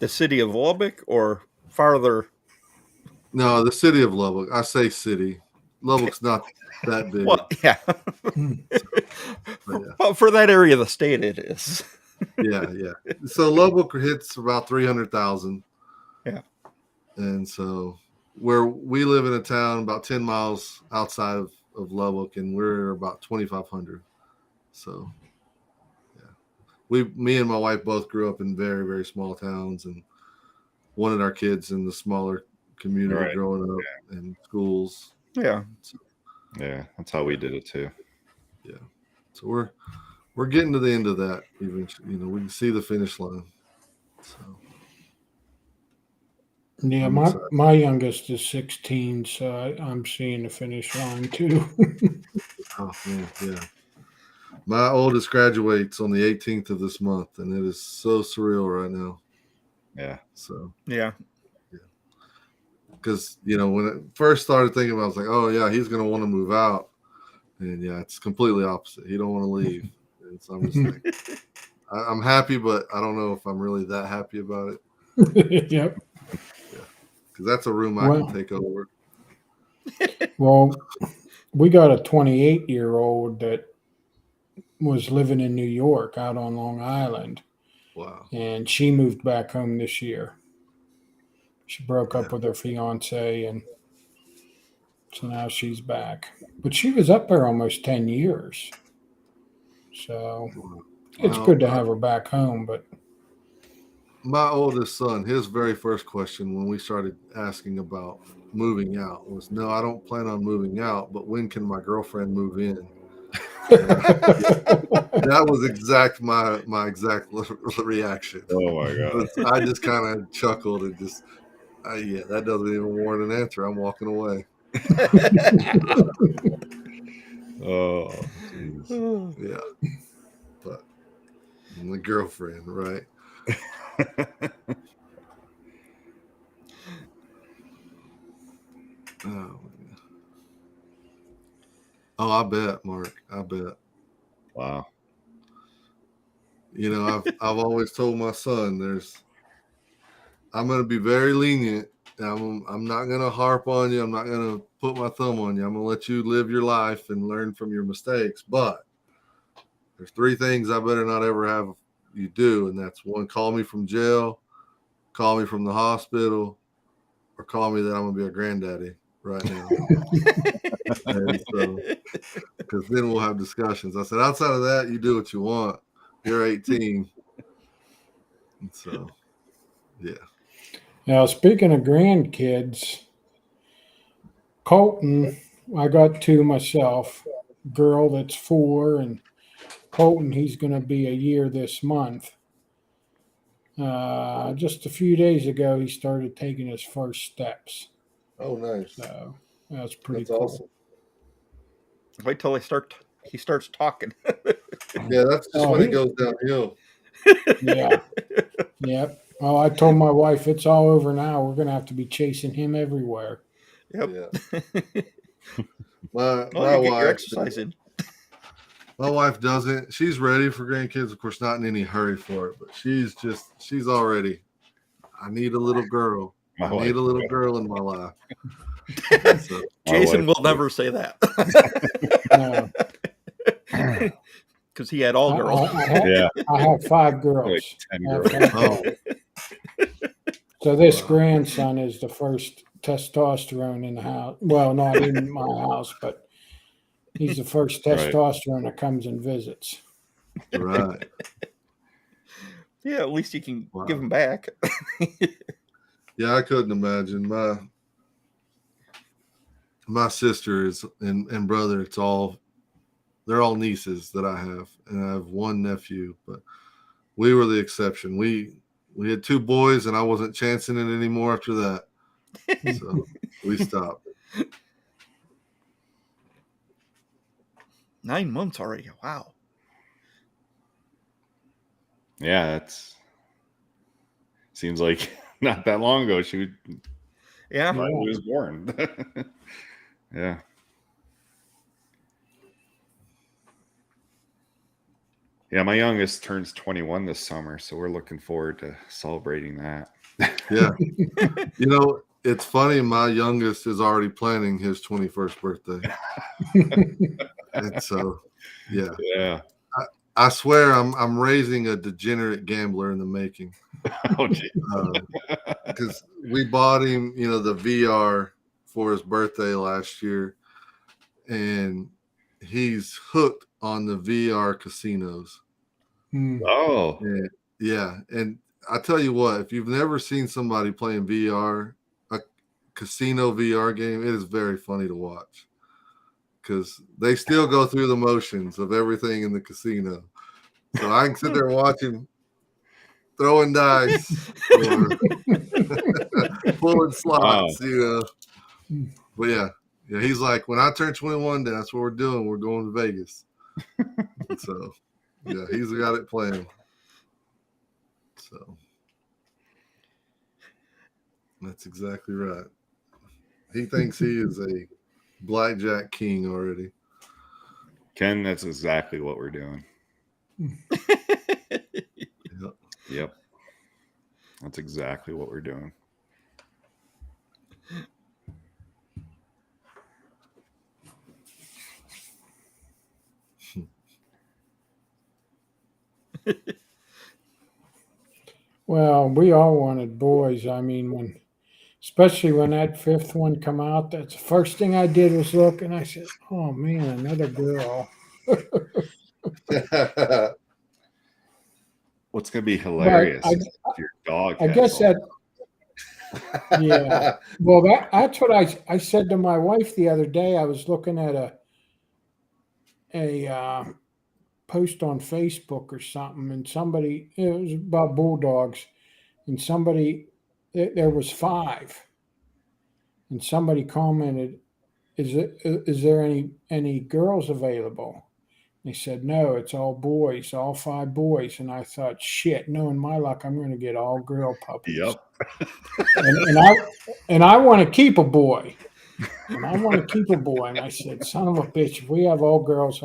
[SPEAKER 1] the city of Lubbock or farther?
[SPEAKER 9] No, the city of Lubbock. I say city. Lubbock's not that big.
[SPEAKER 1] Well, yeah. But for that area of the state, it is.
[SPEAKER 9] Yeah. So Lubbock hits about 300,000.
[SPEAKER 1] Yeah.
[SPEAKER 9] And so where we live in a town about 10 miles outside of Lubbock, and we're about 2,500. So me and my wife both grew up in very, very small towns and wanted our kids in the smaller community growing up in schools.
[SPEAKER 1] Yeah.
[SPEAKER 9] So,
[SPEAKER 2] yeah, that's how we did it too.
[SPEAKER 9] Yeah. So we're getting to the end of that eventually. We can see the finish line. So
[SPEAKER 3] yeah, my youngest is 16, so I'm seeing the finish line too.
[SPEAKER 9] Oh man, yeah. My oldest graduates on the 18th of this month, and it is so surreal right now.
[SPEAKER 2] Yeah.
[SPEAKER 9] So
[SPEAKER 1] yeah.
[SPEAKER 9] Because when I first started thinking about it, I was like, oh yeah, he's gonna want to move out. And yeah, it's completely opposite. He don't want to leave. And so I'm just like I'm happy, but I don't know if I'm really that happy about it.
[SPEAKER 3] Yep.
[SPEAKER 9] Yeah. Because that's a room I can take over.
[SPEAKER 3] Well, we got a 28-year-old that was living in New York out on Long Island.
[SPEAKER 9] Wow.
[SPEAKER 3] And she moved back home this year. She broke up with her fiance, and so now she's back. But she was up there almost 10 years. So it's good to have her back home. But
[SPEAKER 9] my oldest son, his very first question when we started asking about moving out was, no, I don't plan on moving out, but when can my girlfriend move in? That was my exact reaction.
[SPEAKER 2] Oh my God.
[SPEAKER 9] I just kind of chuckled and just, that doesn't even warrant an answer. I'm walking away.
[SPEAKER 2] Oh, geez.
[SPEAKER 9] Yeah. But my girlfriend, right? I bet, Mark. I bet.
[SPEAKER 2] Wow.
[SPEAKER 9] You know, I've always told my son, I'm going to be very lenient. I'm not going to harp on you. I'm not going to put my thumb on you. I'm going to let you live your life and learn from your mistakes. But there's 3 things I better not ever have you do, and that's 1, call me from jail, call me from the hospital, or call me that I'm going to be a granddaddy right now. And so, because then we'll have discussions. I said, outside of that, you do what you want. You're 18. And so, yeah.
[SPEAKER 3] Now, speaking of grandkids, Colton, I got 2 myself. Girl that's 4, and Colton, he's going to be a year this month. Just a few days ago, he started taking his first steps.
[SPEAKER 9] Oh, nice.
[SPEAKER 3] So that's pretty
[SPEAKER 9] That's
[SPEAKER 3] cool.
[SPEAKER 9] awesome.
[SPEAKER 1] Wait till he starts talking.
[SPEAKER 9] Yeah, that's just when it goes downhill.
[SPEAKER 3] Yeah. Yep. Oh, I told my wife it's all over now. We're going to have to be chasing him everywhere.
[SPEAKER 1] Yep.
[SPEAKER 9] Yeah. My
[SPEAKER 1] you get your
[SPEAKER 9] wife,
[SPEAKER 1] exercise in.
[SPEAKER 9] my wife doesn't. She's ready for grandkids, of course, not in any hurry for it, but she's already. I need a little girl. I need a little girl in my life. So,
[SPEAKER 1] Jason will never say that.
[SPEAKER 3] No.
[SPEAKER 1] Because he had all girls.
[SPEAKER 3] I have 5 girls.
[SPEAKER 2] Like 10
[SPEAKER 3] I have
[SPEAKER 2] girls.
[SPEAKER 3] 5 girls. So this grandson is the first testosterone in the house. Well, not in my house, but he's the first testosterone that comes and visits.
[SPEAKER 9] Right.
[SPEAKER 1] Yeah, at least you can give him back.
[SPEAKER 9] Yeah, I couldn't imagine. My sister is and brother, they're all nieces that I have, and I have 1 nephew, but we were the exception. We had 2 boys, and I wasn't chancing it anymore after that. So we stopped.
[SPEAKER 1] 9 months already. Wow.
[SPEAKER 2] Yeah, seems like not that long ago she was born. Yeah. Yeah, my youngest turns 21 this summer, so we're looking forward to celebrating that.
[SPEAKER 9] Yeah. You know, it's funny, my youngest is already planning his 21st birthday. And so, yeah.
[SPEAKER 2] Yeah.
[SPEAKER 9] I swear I'm raising a degenerate gambler in the making.
[SPEAKER 2] Oh, geez.
[SPEAKER 9] Because we bought him, the VR for his birthday last year, and he's hooked on the VR casinos.
[SPEAKER 2] Oh.
[SPEAKER 9] And, yeah. And I tell you what, if you've never seen somebody playing VR, a casino VR game, it is very funny to watch. Because they still go through the motions of everything in the casino. So I can sit there and watch him throwing dice or pulling slots, But yeah, he's like, when I turn 21, that's what we're doing. We're going to Vegas. So, yeah, he's got it planned. So that's exactly right. He thinks he is a blackjack king already.
[SPEAKER 2] Ken, that's exactly what we're doing. Yep. That's exactly what we're doing.
[SPEAKER 3] Well, we all wanted boys. I mean, especially when that 5th one come out, that's the first thing I did was look, and I said, "Oh man, another girl."
[SPEAKER 2] What's going to be hilarious is if your dog
[SPEAKER 3] I guess that. Yeah. Well, that's what I said to my wife the other day. I was looking at a post on Facebook or something, and it was about bulldogs, and there was 5, and somebody commented, is there any girls available? They said, no, it's all boys, all 5 boys. And I thought, shit, knowing my luck, I'm going to get all girl puppies.
[SPEAKER 2] Yep.
[SPEAKER 3] and I want to keep a boy. And I want to keep a boy. And I said, son of a bitch, if we have all girls,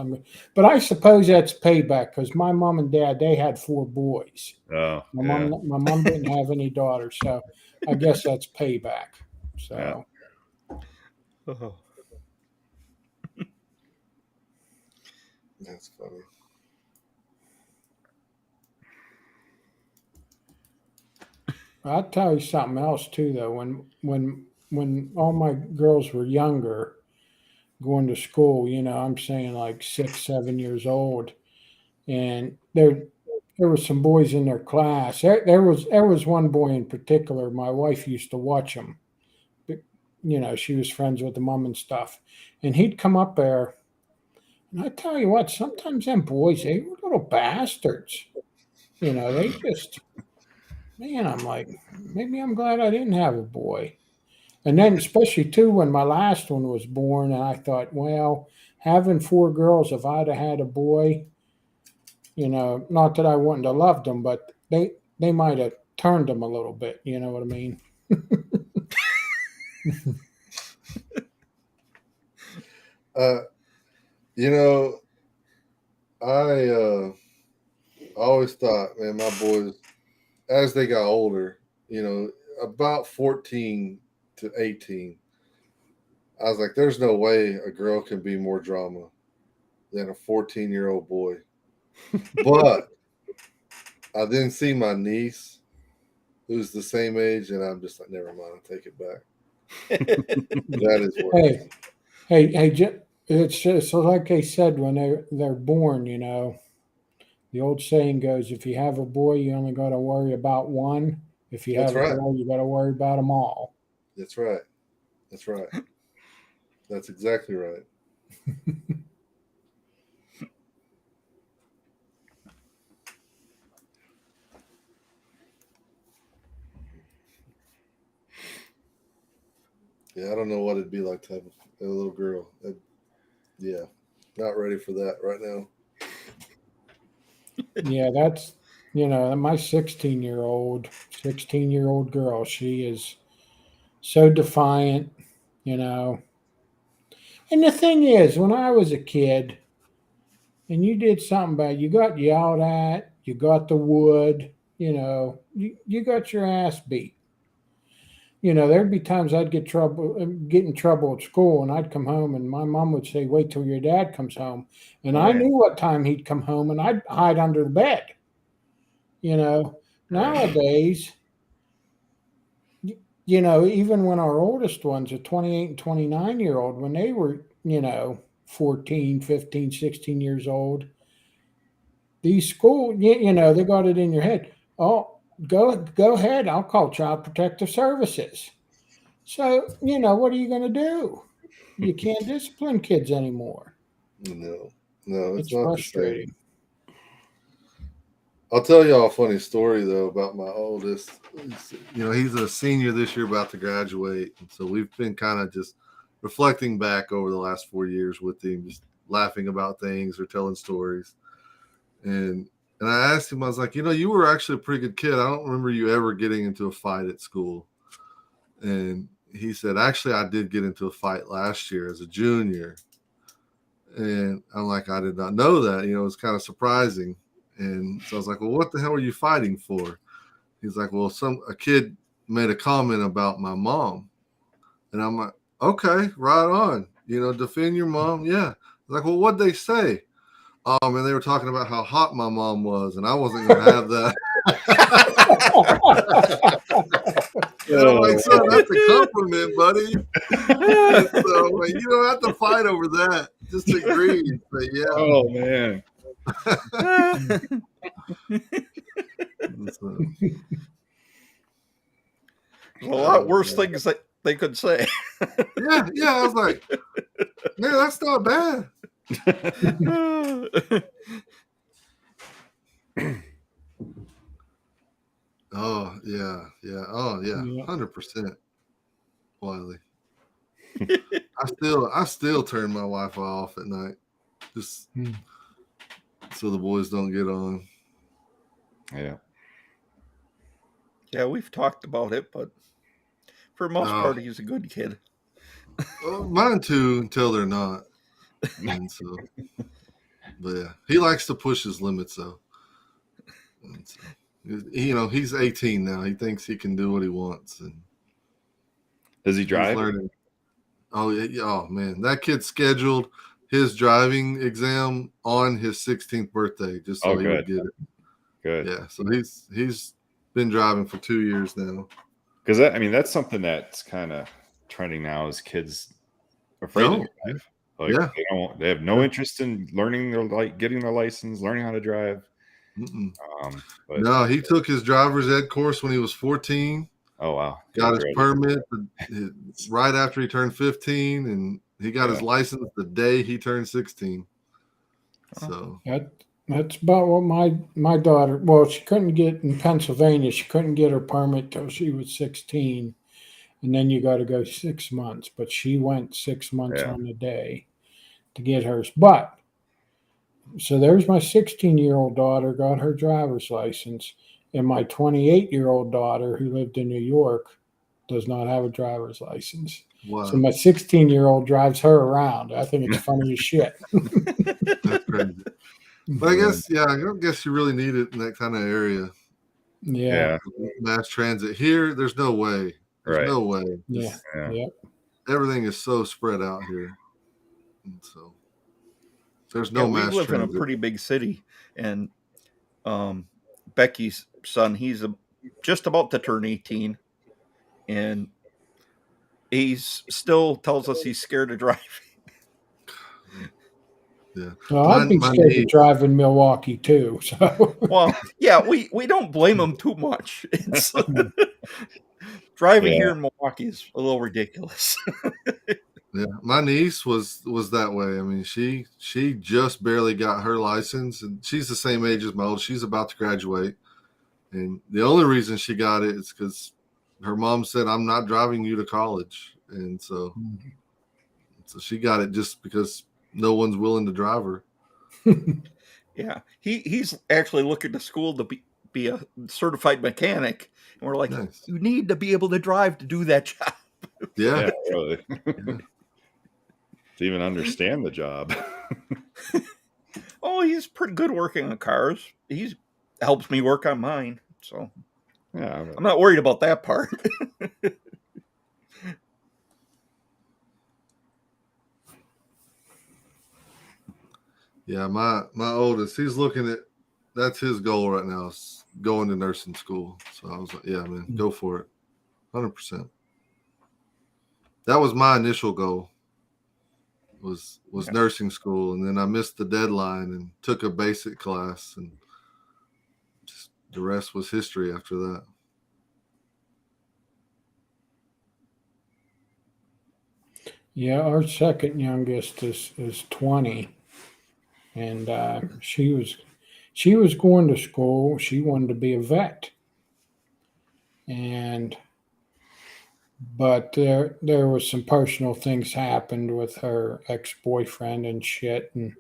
[SPEAKER 3] but I suppose that's payback because my mom and dad, they had 4 boys.
[SPEAKER 2] Oh,
[SPEAKER 3] My mom didn't have any daughters, so I guess that's payback. So
[SPEAKER 1] Oh.
[SPEAKER 9] That's funny.
[SPEAKER 3] I'll tell you something else too, though. When all my girls were younger, going to school, I'm saying like 6, 7 years old, and there were some boys in their class. There was one boy in particular. My wife used to watch him. She was friends with the mom and stuff, and he'd come up there. And I tell you what, sometimes them boys, they were little bastards. They just, man, I'm like, maybe I'm glad I didn't have a boy. And then, especially too, when my last one was born, and I thought, well, having 4 girls, if I'd have had a boy, not that I wouldn't have loved them, but they might have turned them a little bit. You know what I mean?
[SPEAKER 9] You know, I always thought, man, my boys, as they got older, about 14 to 18, I was like, there's no way a girl can be more drama than a 14-year-old boy. But I then see my niece, who's the same age, and I'm just like, never mind, I'll take it back. That is what.
[SPEAKER 3] Hey, it's just like I said when they're born. The old saying goes, if you have a boy, you only got to worry about one. If you
[SPEAKER 9] That's
[SPEAKER 3] have a
[SPEAKER 9] right.
[SPEAKER 3] girl, you got to worry about them all.
[SPEAKER 9] That's right. That's right. That's exactly right. Yeah, I don't know what it'd be like to have a little girl. Yeah, not ready for that right now.
[SPEAKER 3] Yeah, that's my 16-year-old girl. She is so defiant. And the thing is, when I was a kid, and you did something bad, you got yelled at, you got the wood, you got your ass beat. There'd be times I'd get in trouble at school, and I'd come home, and my mom would say, "Wait till your dad comes home," and I knew what time he'd come home, and I'd hide under the bed. Nowadays, even when our oldest ones, a 28 and 29-year-old, when they were, 14, 15, 16 years old, these school, they got it in your head. Oh, go ahead. I'll call Child Protective Services. So, what are you going to do? You can't discipline kids anymore.
[SPEAKER 9] No,
[SPEAKER 3] It's
[SPEAKER 9] not the same.
[SPEAKER 3] frustrating.
[SPEAKER 9] I'll tell y'all a funny story though about my oldest. He's a senior this year, about to graduate, and so we've been kind of just reflecting back over the last 4 years with him, just laughing about things or telling stories. And I asked him, I was like, you were actually a pretty good kid. I don't remember you ever getting into a fight at school. And he said, actually, I did get into a fight last year as a junior. And I'm like, I did not know that. It was kind of surprising. And so I was like, well, what the hell are you fighting for? He's like, well, a kid made a comment about my mom. And I'm like, okay, right on. Defend your mom. Yeah. Like, well, what'd they say? And they were talking about how hot my mom was, and I wasn't going to have that. And I'm like, son, that's a compliment, buddy. And so you don't have to fight over that. Just agree. But yeah.
[SPEAKER 2] Oh man.
[SPEAKER 9] So,
[SPEAKER 1] a lot worse things that they could say.
[SPEAKER 9] yeah. I was like, man, that's not bad. Oh yeah. Oh yeah, 100%. Wiley. I still turn my Wi-Fi off at night, just so the boys don't get on.
[SPEAKER 1] Yeah, we've talked about it, but for the most part, he's a good kid.
[SPEAKER 9] Mine too, until they're not. And so, but yeah, he likes to push his limits though. And so, he's 18 now. He thinks he can do what he wants, and
[SPEAKER 2] Does he
[SPEAKER 9] he's
[SPEAKER 2] drive?
[SPEAKER 9] learning. Oh yeah, oh man, that kid scheduled his driving exam on his 16th birthday just so he would get it.
[SPEAKER 2] Good.
[SPEAKER 9] Yeah, so he's been driving for 2 years now.
[SPEAKER 2] Because that's something that's kind of trending now. Is kids afraid to drive? Like,
[SPEAKER 9] yeah,
[SPEAKER 2] they have no interest in learning getting their license, learning how to drive. But
[SPEAKER 9] no, he took his driver's ed course when he was 14.
[SPEAKER 2] Oh wow!
[SPEAKER 9] Got his permit right after he turned 15, and he got his license the day he turned 16. So
[SPEAKER 3] that's about what my daughter. Well, she couldn't get in Pennsylvania. She couldn't get her permit till she was 16, and then you got to go 6 months. But she went 6 months on the day to get hers. But so there's my 16-year-old daughter got her driver's license, and my 28-year-old daughter who lived in New York does not have a driver's license.
[SPEAKER 9] Wow.
[SPEAKER 3] So my 16-year-old drives her around. I think it's funny as shit.
[SPEAKER 9] That's crazy. But I don't guess you really need it in that kind of area.
[SPEAKER 3] Yeah.
[SPEAKER 9] Mass transit here, there's no way. There's no way.
[SPEAKER 3] Yeah.
[SPEAKER 9] Everything is so spread out here. And so there's no mass
[SPEAKER 1] we live
[SPEAKER 9] transit.
[SPEAKER 1] in a pretty big city, and Becky's son, he's just about to turn 18, and he's still tells us he's scared of driving.
[SPEAKER 9] Yeah.
[SPEAKER 3] Well, I'd be scared to drive in Milwaukee too. So
[SPEAKER 1] well, yeah, we don't blame him too much. It's driving here in Milwaukee is a little ridiculous.
[SPEAKER 9] Yeah, my niece was that way. I mean, she just barely got her license, and she's the same age as my oldest. She's about to graduate, and the only reason she got it is because her mom said, "I'm not driving you to college," and so she got it just because no one's willing to drive her.
[SPEAKER 1] Yeah, he's actually looking to school to be a certified mechanic, and we're like, you need to be able to drive to do that job.
[SPEAKER 9] Yeah,
[SPEAKER 2] really. To even understand the job.
[SPEAKER 1] Oh, he's pretty good working on cars. He helps me work on mine, so I'm not worried about that part.
[SPEAKER 9] Yeah, my oldest, he's looking at, that's his goal right now, is going to nursing school. So I was like, yeah, man, go for it. 100%. That was my initial goal, was nursing school, and then I missed the deadline and took a basic class, and just the rest was history after that.
[SPEAKER 3] Yeah, our second youngest is 20, and she was going to school. She wanted to be a vet, but there was some personal things happened with her ex-boyfriend and shit, and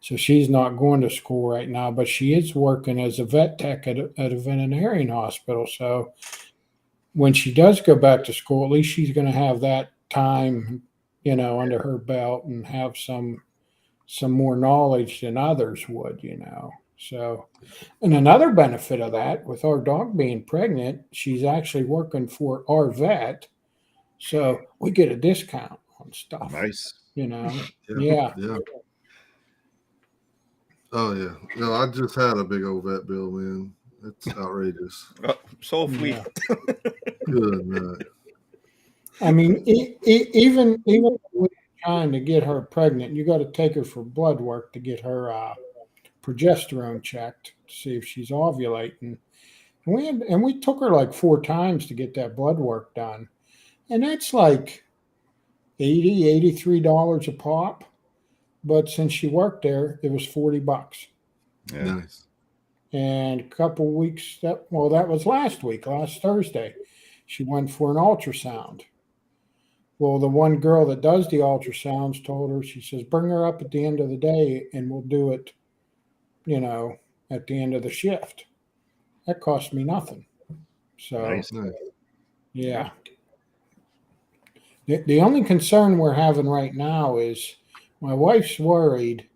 [SPEAKER 3] so she's not going to school right now. But she is working as a vet tech at a veterinarian hospital. So when she does go back to school, at least she's going to have that time, under her belt, and have some more knowledge than others would, So, and another benefit of that, with our dog being pregnant, she's actually working for our vet, so we get a discount on stuff.
[SPEAKER 2] Nice.
[SPEAKER 3] Yeah.
[SPEAKER 9] Oh yeah. No, I just had a big old vet bill, man. It's outrageous.
[SPEAKER 1] So if we
[SPEAKER 9] good night.
[SPEAKER 3] I mean, even with trying to get her pregnant, you got to take her for blood work to get her progesterone checked to see if she's ovulating. And we took her like 4 times to get that blood work done, and that's like $83 a pop. But since she worked there, it was $40.
[SPEAKER 2] Yeah.
[SPEAKER 9] Nice.
[SPEAKER 3] And a couple weeks that was last Thursday, she went for an ultrasound. Well, the one girl that does the ultrasounds told her, she says, bring her up at the end of the day and we'll do it, at the end of the shift. That cost me nothing. So,
[SPEAKER 2] Nice.
[SPEAKER 3] yeah. The only concern we're having right now is my wife's worried,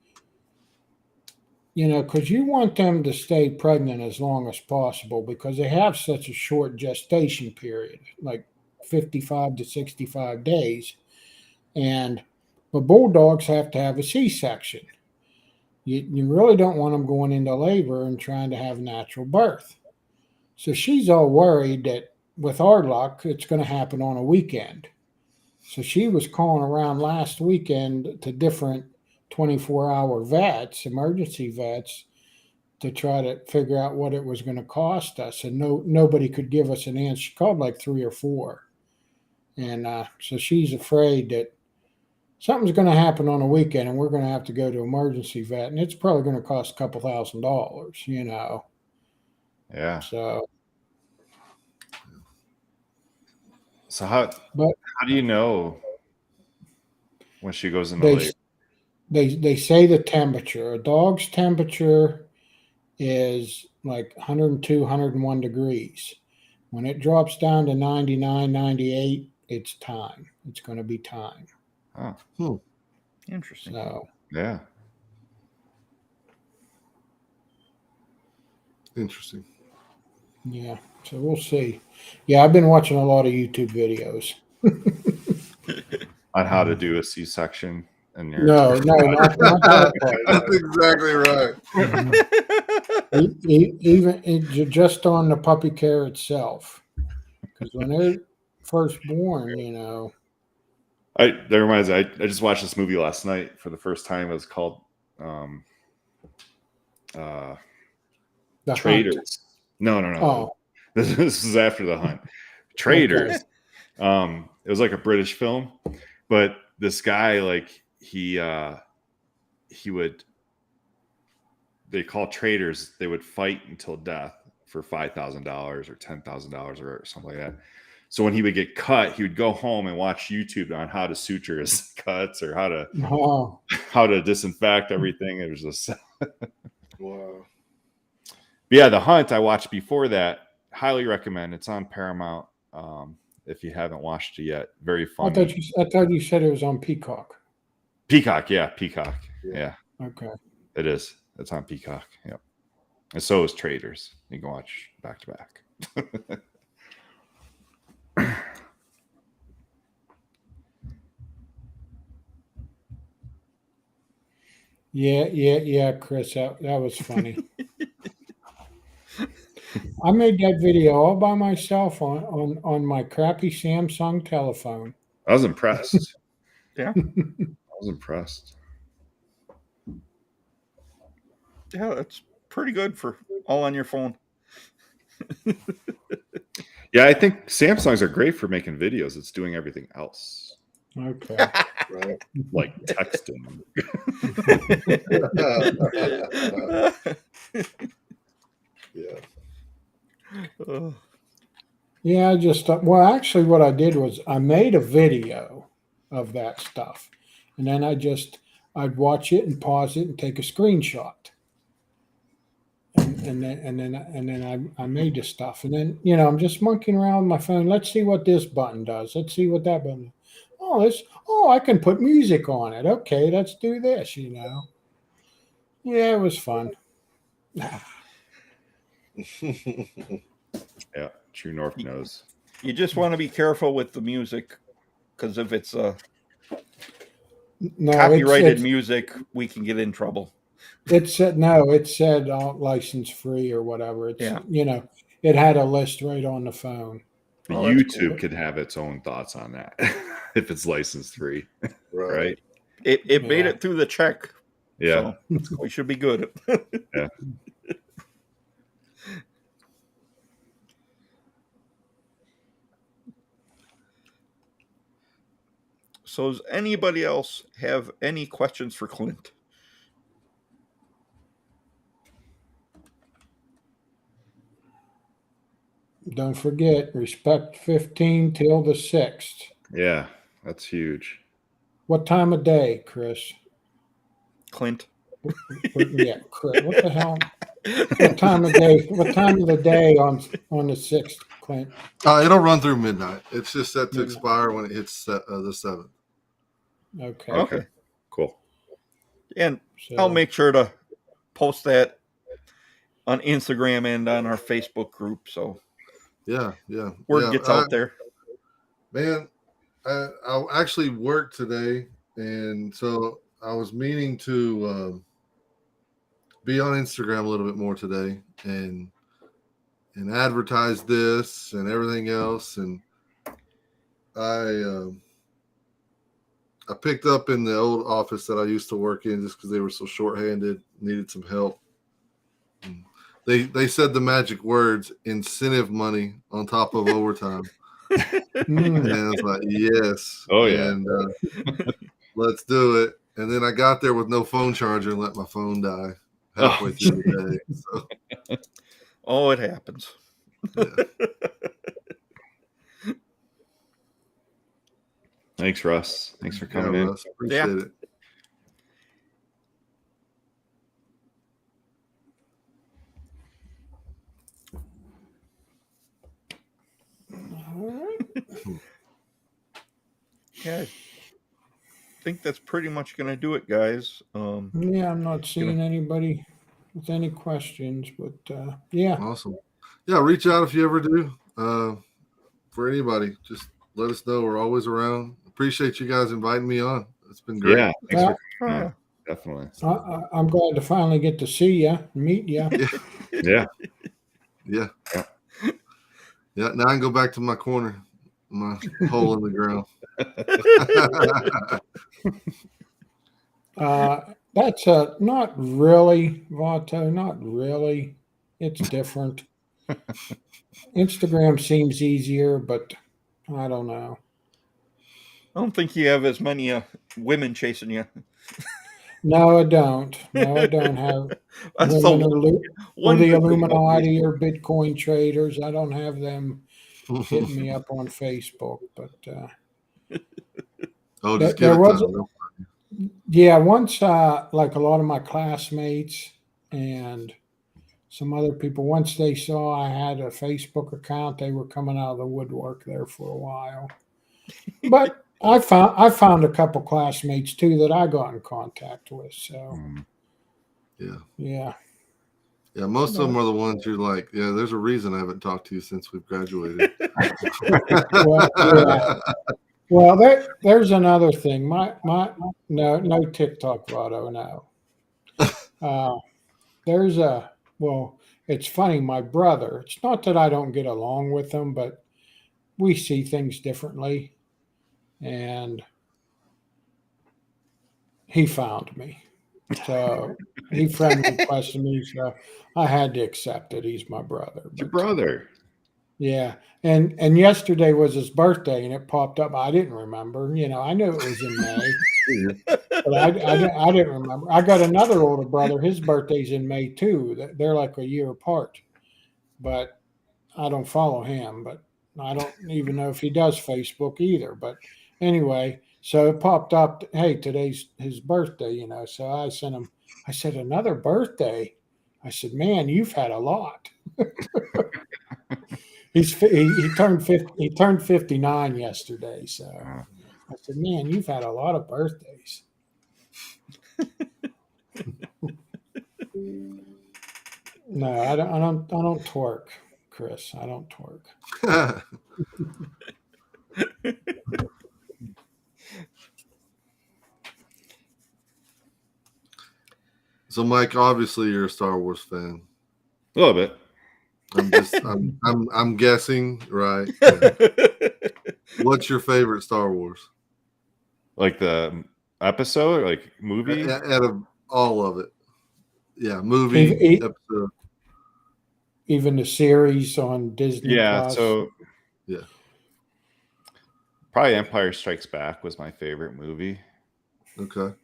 [SPEAKER 3] because you want them to stay pregnant as long as possible because they have such a short gestation period, like 55 to 65 days. And the bulldogs have to have a C-section. You really don't want them going into labor and trying to have natural birth. So she's all worried that with our luck, it's going to happen on a weekend. So she was calling around last weekend to different 24-hour vets, emergency vets, to try to figure out what it was going to cost us. And nobody could give us an answer. She called like 3 or 4. And so she's afraid that something's going to happen on a weekend and we're going to have to go to emergency vet. And it's probably going to cost a couple $1,000s,
[SPEAKER 2] Yeah. So how do you know when she goes into labor?
[SPEAKER 3] They say the temperature. A dog's temperature is like 102, 101 degrees. When it drops down to 99, 98, it's time. It's going to be time.
[SPEAKER 2] Oh.
[SPEAKER 1] Interesting.
[SPEAKER 3] So,
[SPEAKER 2] yeah.
[SPEAKER 9] Interesting.
[SPEAKER 3] Yeah. So we'll see. Yeah, I've been watching a lot of YouTube videos.
[SPEAKER 2] On how to do a C-section.
[SPEAKER 3] No, not that
[SPEAKER 9] part.
[SPEAKER 3] That's exactly right. Even just on the puppy care itself, because when they're first born,
[SPEAKER 2] That reminds me. I just watched this movie last night for the first time. It was called Traders.
[SPEAKER 3] Hunt.
[SPEAKER 2] No.
[SPEAKER 3] Oh.
[SPEAKER 2] This is after The Hunt. Traders. Okay. It was like a British film, but this guy, like they call traders. They would fight until death for $5,000 or $10,000 or something like that. So when he would get cut, he would go home and watch YouTube on how to suture his cuts or how to disinfect everything. It was just
[SPEAKER 9] wow.
[SPEAKER 2] Yeah, The Hunt I watched before that. Highly recommend. It's on Paramount. If you haven't watched it yet, very funny.
[SPEAKER 3] I thought you said it was on Peacock.
[SPEAKER 2] Peacock, yeah, Peacock, yeah.
[SPEAKER 3] Okay.
[SPEAKER 2] It is. It's on Peacock. Yep. And so is Traders. You can watch back to back.
[SPEAKER 3] Yeah, Chris, that was funny. I made that video all by myself on my crappy Samsung telephone.
[SPEAKER 2] I was impressed.
[SPEAKER 1] Yeah.
[SPEAKER 2] I was impressed.
[SPEAKER 1] Yeah, that's pretty good for all on your phone.
[SPEAKER 2] Yeah, I think Samsungs are great for making videos. It's doing everything else.
[SPEAKER 3] Okay.
[SPEAKER 9] Right.
[SPEAKER 2] Like texting.
[SPEAKER 9] Yeah.
[SPEAKER 3] Yeah, actually what I did was I made a video of that stuff. And then I'd watch it and pause it and take a screenshot. And then I made the stuff. And then, I'm just monkeying around with my phone. Let's see what this button does. Let's see what that button does. I can put music on it. Okay, let's do this, Yeah, it was fun.
[SPEAKER 2] Yeah, True North knows.
[SPEAKER 1] You just want to be careful with the music, because if it's copyrighted music, we can get in trouble.
[SPEAKER 3] It said license free or whatever. It had a list right on the phone.
[SPEAKER 2] YouTube could have its own thoughts on that if it's license free, right?
[SPEAKER 1] It made it through the check.
[SPEAKER 2] Yeah,
[SPEAKER 1] so we should be good.
[SPEAKER 2] Yeah.
[SPEAKER 1] So does anybody else have any questions for Clint?
[SPEAKER 3] Don't forget, respect 15 till the 6th.
[SPEAKER 2] Yeah, that's huge.
[SPEAKER 3] What time of day, Chris?
[SPEAKER 1] Clint.
[SPEAKER 3] Yeah, Chris. What the hell? What time of day? What time of the day on the 6th, Clint?
[SPEAKER 9] It'll run through midnight. It's just set to
[SPEAKER 3] Midnight.
[SPEAKER 9] expire when it hits the 7th.
[SPEAKER 3] Okay.
[SPEAKER 1] Okay.
[SPEAKER 2] Cool.
[SPEAKER 1] And
[SPEAKER 3] So,
[SPEAKER 1] I'll make sure to post that on Instagram and on our Facebook group, so
[SPEAKER 9] Yeah.
[SPEAKER 1] word gets out there.
[SPEAKER 9] Man, I actually worked today, and so I was meaning to be on Instagram a little bit more today and advertise this and everything else. And I picked up in the old office that I used to work in just because they were so shorthanded, needed some help. And they said the magic words, incentive money on top of overtime. And I was like, yes.
[SPEAKER 2] Oh, yeah.
[SPEAKER 9] And let's do it. And then I got there with no phone charger and let my phone die halfway through the day. So,
[SPEAKER 1] Oh, it happens.
[SPEAKER 9] yeah.
[SPEAKER 2] Thanks, Russ. Thanks for coming in.
[SPEAKER 9] Russ, appreciate it.
[SPEAKER 3] all right.
[SPEAKER 1] Yeah, I think that's pretty much going to do it, guys.
[SPEAKER 3] Yeah, I'm not seeing anybody with any questions, but yeah.
[SPEAKER 9] Awesome. Yeah, reach out if you ever do. For anybody, just let us know. We're always around. Appreciate you guys inviting me on. It's been great.
[SPEAKER 2] Yeah, thanks for
[SPEAKER 1] Oh,
[SPEAKER 2] coming
[SPEAKER 1] yeah.
[SPEAKER 2] on. Definitely.
[SPEAKER 3] I'm glad to finally get to see you, meet you.
[SPEAKER 2] Yeah.
[SPEAKER 9] Yeah. Now I can go back to my corner, my hole in the ground.
[SPEAKER 3] That's not really, Vato, not really. It's different. Instagram seems easier, but I don't know.
[SPEAKER 1] I don't think you have as many women chasing you.
[SPEAKER 3] No, I don't. No, I don't have
[SPEAKER 1] That's
[SPEAKER 3] women
[SPEAKER 1] the
[SPEAKER 3] or the
[SPEAKER 1] good thing about
[SPEAKER 3] Illuminati
[SPEAKER 1] Facebook.
[SPEAKER 3] or Bitcoin traders. I don't have them hitting me up on Facebook, but
[SPEAKER 9] Oh, just
[SPEAKER 3] there
[SPEAKER 9] give it
[SPEAKER 3] was,
[SPEAKER 9] time.
[SPEAKER 3] yeah, once like a lot of my classmates and some other people, once they saw I had a Facebook account, they were coming out of the woodwork there for a while. But I found a couple classmates too that I got in contact with. So yeah.
[SPEAKER 9] Yeah, most of them are the ones you're like, yeah, there's a reason I haven't talked to you since we've graduated.
[SPEAKER 3] Well, yeah. Well, there's another thing. My no TikTok, Votto, no. There's it's funny. My brother. It's not that I don't get along with him, but we see things differently, and he found me. So he friend requested me, so I had to accept it. He's my brother.
[SPEAKER 2] Your brother.
[SPEAKER 3] Yeah. And yesterday was his birthday and it popped up. I didn't remember. You know, I knew it was in May. But I didn't remember. I got another older brother. His birthday's in May too. They're like a year apart. But I don't follow him, but I don't even know if he does Facebook either. But anyway, so it popped up, hey, today's his birthday, you know. So I sent him, I said, another birthday. I said, man, you've had a lot. He turned 50, he turned 59 yesterday. So I said, man, you've had a lot of birthdays. No, I don't twerk, Chris. I don't twerk.
[SPEAKER 9] So, Mike, obviously you're a Star Wars fan.
[SPEAKER 2] A little bit.
[SPEAKER 9] I'm guessing, right? Yeah. What's your favorite Star Wars?
[SPEAKER 2] Like the episode, or like movie?
[SPEAKER 9] Out of all of it. Yeah, movie, episode.
[SPEAKER 3] Even the series on Disney Plus.
[SPEAKER 2] So
[SPEAKER 9] yeah.
[SPEAKER 2] Probably Empire Strikes Back was my favorite movie.
[SPEAKER 9] Okay.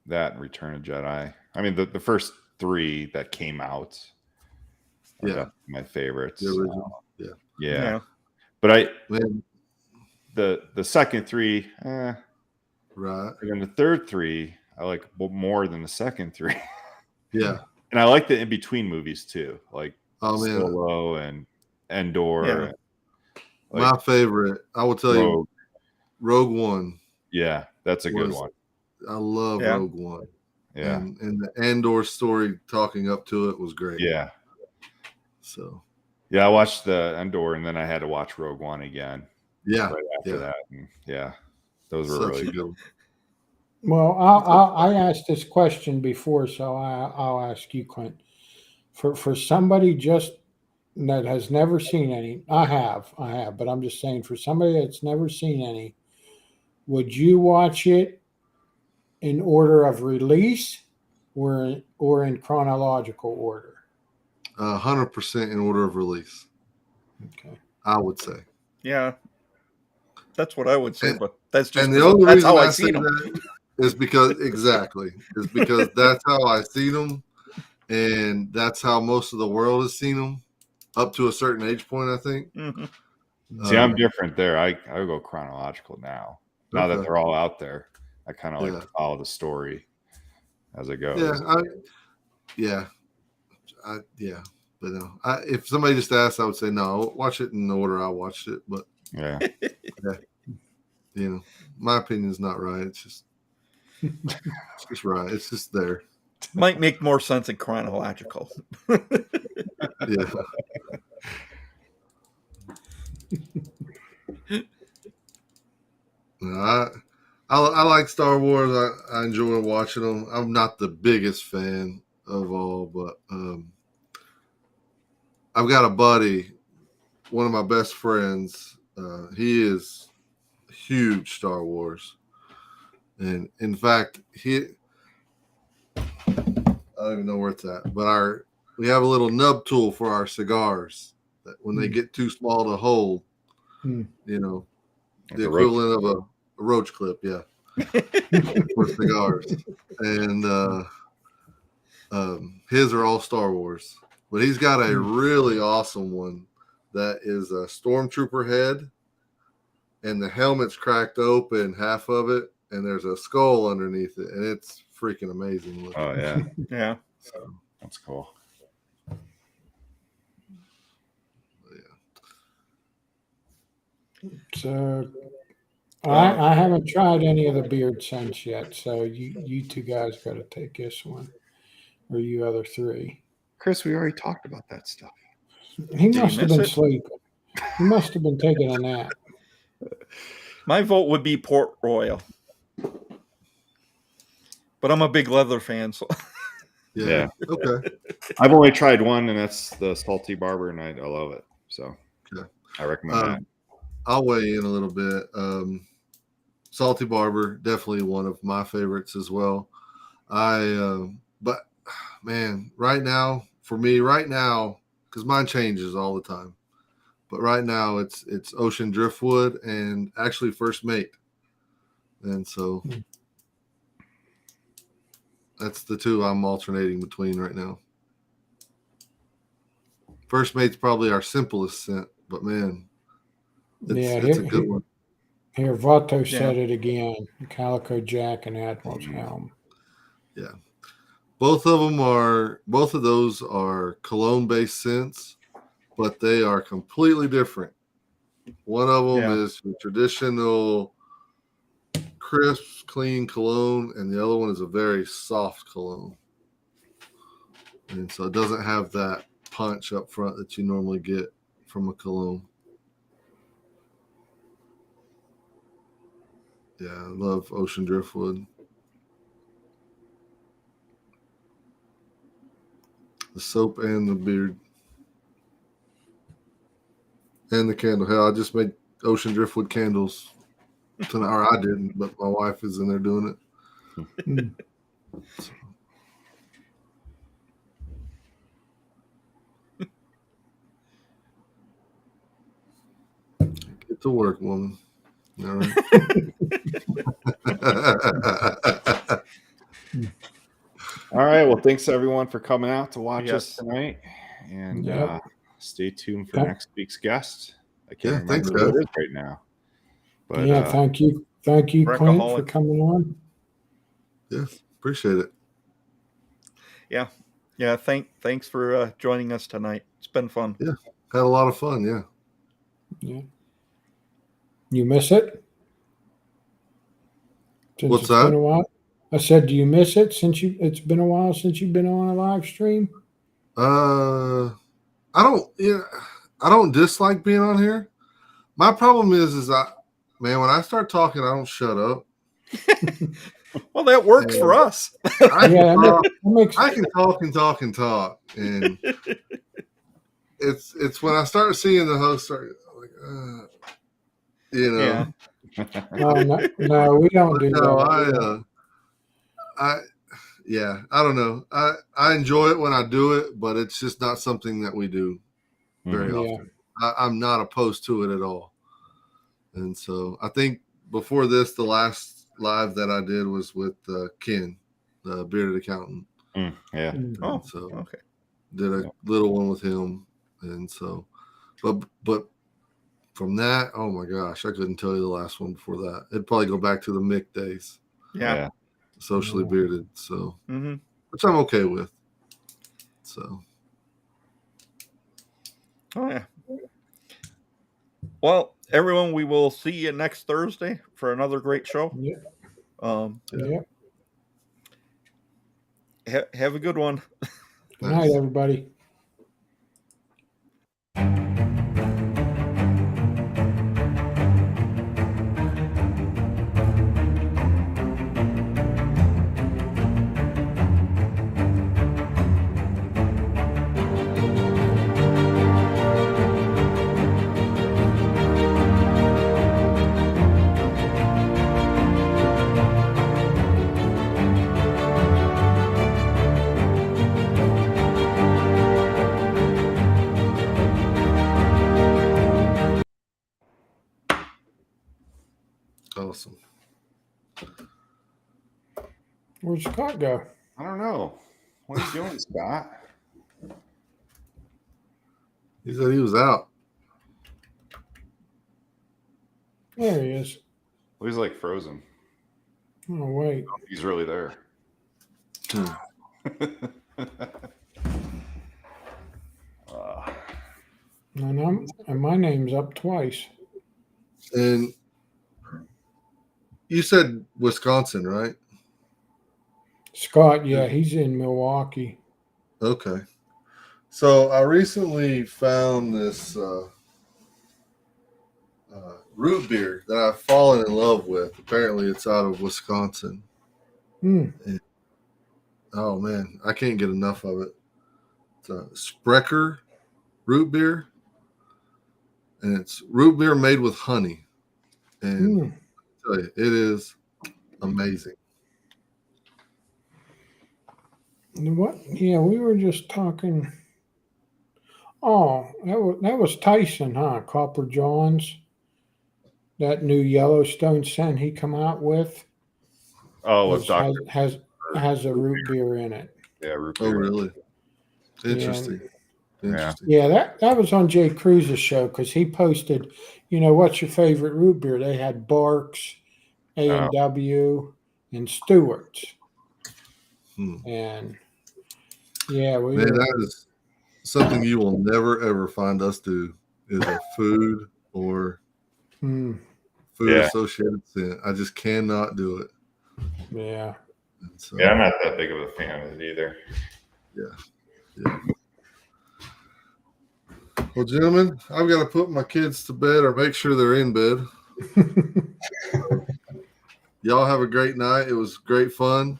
[SPEAKER 2] That and Return of Jedi. I mean, the first three that came out are definitely my favorites.
[SPEAKER 9] The original.
[SPEAKER 2] Yeah. But the second three,
[SPEAKER 9] right.
[SPEAKER 2] And then the third three, I like more than the second three.
[SPEAKER 9] Yeah.
[SPEAKER 2] And I like the in between movies too, like
[SPEAKER 9] Oh man,
[SPEAKER 2] Solo and Endor.
[SPEAKER 1] Yeah.
[SPEAKER 2] And,
[SPEAKER 9] my favorite, I will tell you, Rogue One.
[SPEAKER 2] Yeah, that's a good one.
[SPEAKER 9] I love
[SPEAKER 1] Yeah.
[SPEAKER 9] Rogue One.
[SPEAKER 2] Yeah.
[SPEAKER 9] And the Andor story talking up to it was great.
[SPEAKER 2] Yeah.
[SPEAKER 9] So.
[SPEAKER 2] Yeah, I watched the Endor and then I had to watch Rogue One again.
[SPEAKER 9] Yeah.
[SPEAKER 2] Right after that. And those were
[SPEAKER 9] Such
[SPEAKER 2] really
[SPEAKER 9] a good one.
[SPEAKER 3] Well, I asked this question before, so I'll ask you, Clint. For somebody just that has never seen any, I have, but I'm just saying, for somebody that's never seen any, would you watch it in order of release or in chronological order?
[SPEAKER 9] 100% in order of release.
[SPEAKER 3] Okay.
[SPEAKER 9] I would say.
[SPEAKER 1] Yeah. That's what I would say, but that's just
[SPEAKER 9] and the only
[SPEAKER 1] that's
[SPEAKER 9] reason
[SPEAKER 1] how
[SPEAKER 9] I
[SPEAKER 1] I
[SPEAKER 9] say
[SPEAKER 1] see them.
[SPEAKER 9] that is because that's how I see them, and that's how most of the world has seen them up to a certain age point, I think.
[SPEAKER 1] Mm-hmm.
[SPEAKER 2] See, I'm different there. I go chronological now. Now that they're all out there, I kind of like to follow the story as it goes. But no, if somebody just asked, I would say no. Watch it in the order I watched it, but yeah.
[SPEAKER 9] My opinion is not right. It's just right. It's just there.
[SPEAKER 1] Might make more sense in chronological.
[SPEAKER 9] Yeah. No, I like Star Wars. I enjoy watching them. I'm not the biggest fan of all, but I've got a buddy, one of my best friends. He is huge Star Wars, and in fact, I don't even know where it's at, but we have a little nub tool for our cigars that when they get too small to hold, the equivalent of a roach clip, for cigars. And his are all Star Wars, but he's got a really awesome one that is a stormtrooper head, and the helmet's cracked open, half of it, and there's a skull underneath it, and it's freaking amazing looking.
[SPEAKER 2] Oh yeah.
[SPEAKER 1] Yeah.
[SPEAKER 2] So that's cool.
[SPEAKER 3] So I haven't tried any of the beard scents yet, so you two guys got to take this one, or you other three.
[SPEAKER 2] Chris, we already talked about that stuff.
[SPEAKER 3] He must have been sleeping. He must have been taking a nap.
[SPEAKER 1] My vote would be Port Royal, but I'm a big leather fan, so
[SPEAKER 9] yeah. Okay.
[SPEAKER 2] I've only tried one, and that's the Salty Barber, and I love it. So I recommend that.
[SPEAKER 9] I'll weigh in a little bit. Salty Barber, definitely one of my favorites as well. But man, right now, because mine changes all the time. But right now it's Ocean Driftwood and actually First Mate. And so that's the two I'm alternating between right now. First Mate's probably our simplest scent, but man, it's a good one.
[SPEAKER 3] Here, Vato said it again. Calico Jack and Admiral's Helm.
[SPEAKER 9] Yeah. Both of those are cologne-based scents, but they are completely different. One of them is your traditional crisp, clean cologne, and the other one is a very soft cologne. And so it doesn't have that punch up front that you normally get from a cologne. Yeah, I love Ocean Driftwood. The soap and the beard. And the candle. Hell, I just made Ocean Driftwood candles tonight. Or I didn't, but my wife is in there doing it. So. Get to work, woman. All right.
[SPEAKER 2] All right. Well, thanks everyone for coming out to watch us tonight, and stay tuned for next week's guest. I can't remember who it is right now. But
[SPEAKER 3] thank you, Clint, for coming on.
[SPEAKER 9] Yes. Appreciate it.
[SPEAKER 1] Yeah. Thanks for joining us tonight. It's been fun.
[SPEAKER 9] Yeah. Had a lot of fun. Yeah.
[SPEAKER 3] Yeah. You miss it? Since
[SPEAKER 9] What's
[SPEAKER 3] it's
[SPEAKER 9] that?
[SPEAKER 3] been a while. I said, do you miss it it's been a while since you've been on a live stream?
[SPEAKER 9] I don't dislike being on here. My problem is when I start talking, I don't shut up.
[SPEAKER 1] Well, that works for us.
[SPEAKER 9] I can talk and talk and talk, and it's when I start seeing the host start like,
[SPEAKER 1] Yeah.
[SPEAKER 3] No, we don't do
[SPEAKER 9] No,
[SPEAKER 3] that.
[SPEAKER 9] I don't know. I enjoy it when I do it, but it's just not something that we do very often. I'm not opposed to it at all. And so I think before this, the last live that I did was with Ken, the bearded accountant.
[SPEAKER 2] Yeah.
[SPEAKER 1] Oh,
[SPEAKER 9] so
[SPEAKER 1] okay.
[SPEAKER 9] Did a little one with him. And so, but from that, oh my gosh, I couldn't tell you the last one before that. It'd probably go back to the Mick days.
[SPEAKER 1] Yeah.
[SPEAKER 9] Socially bearded. So,
[SPEAKER 1] Mm-hmm.
[SPEAKER 9] which I'm okay with. So.
[SPEAKER 1] Oh, yeah. Well, everyone, we will see you next Thursday for another great show.
[SPEAKER 3] Yeah.
[SPEAKER 1] Have a good one.
[SPEAKER 3] Good night, everybody.
[SPEAKER 9] Awesome.
[SPEAKER 3] Where'd Scott go?
[SPEAKER 2] I don't know. What are you doing, Scott?
[SPEAKER 9] He said he was out.
[SPEAKER 3] There he is.
[SPEAKER 2] Well, he's like frozen.
[SPEAKER 3] Oh, wait.
[SPEAKER 2] He's really there.
[SPEAKER 3] And my name's up twice.
[SPEAKER 9] And you said Wisconsin, right?
[SPEAKER 3] Scott, yeah, he's in Milwaukee.
[SPEAKER 9] Okay. So I recently found this root beer that I've fallen in love with. Apparently, it's out of Wisconsin. And, oh man, I can't get enough of it. It's a Sprecher root beer, and it's root beer made with honey. And I tell you, it is amazing.
[SPEAKER 3] What? Yeah, we were just talking. Oh, that was Tyson, huh? Copper Johns. That new Yellowstone scent he come out with.
[SPEAKER 2] Oh, with Dr.
[SPEAKER 3] has a root beer in it.
[SPEAKER 2] Yeah, root beer.
[SPEAKER 9] Oh, really? Interesting.
[SPEAKER 3] Yeah, that was on Jay Cruz's show because he posted, what's your favorite root beer? They had Barks, A&W, and Stewart's. And yeah,
[SPEAKER 9] that is something you will never ever find us do is a food or food associated scent. I just cannot do it.
[SPEAKER 3] Yeah.
[SPEAKER 2] So, I'm not that big of a fan of it either.
[SPEAKER 9] Yeah. Well, gentlemen, I've got to put my kids to bed or make sure they're in bed. Y'all have a great night. It was great fun.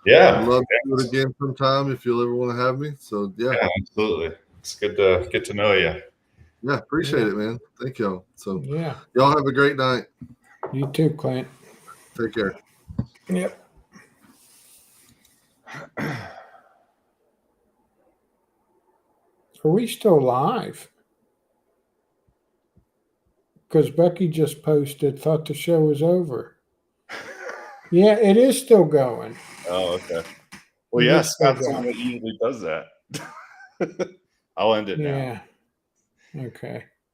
[SPEAKER 2] Yeah.
[SPEAKER 9] I'd love to do it again sometime if you'll ever want to have me. So, yeah,
[SPEAKER 2] absolutely. It's good to get to know you.
[SPEAKER 9] Yeah, appreciate it, man. Thank y'all. So,
[SPEAKER 3] yeah.
[SPEAKER 9] Y'all have a great night.
[SPEAKER 3] You too, Clint.
[SPEAKER 9] Take care.
[SPEAKER 3] Yep. Are we still live? Because Becky just posted, thought the show was over. Yeah, it is still going.
[SPEAKER 2] Oh, okay. Well, yes, Scott's someone that usually does that. I'll end it now.
[SPEAKER 3] Yeah. Okay.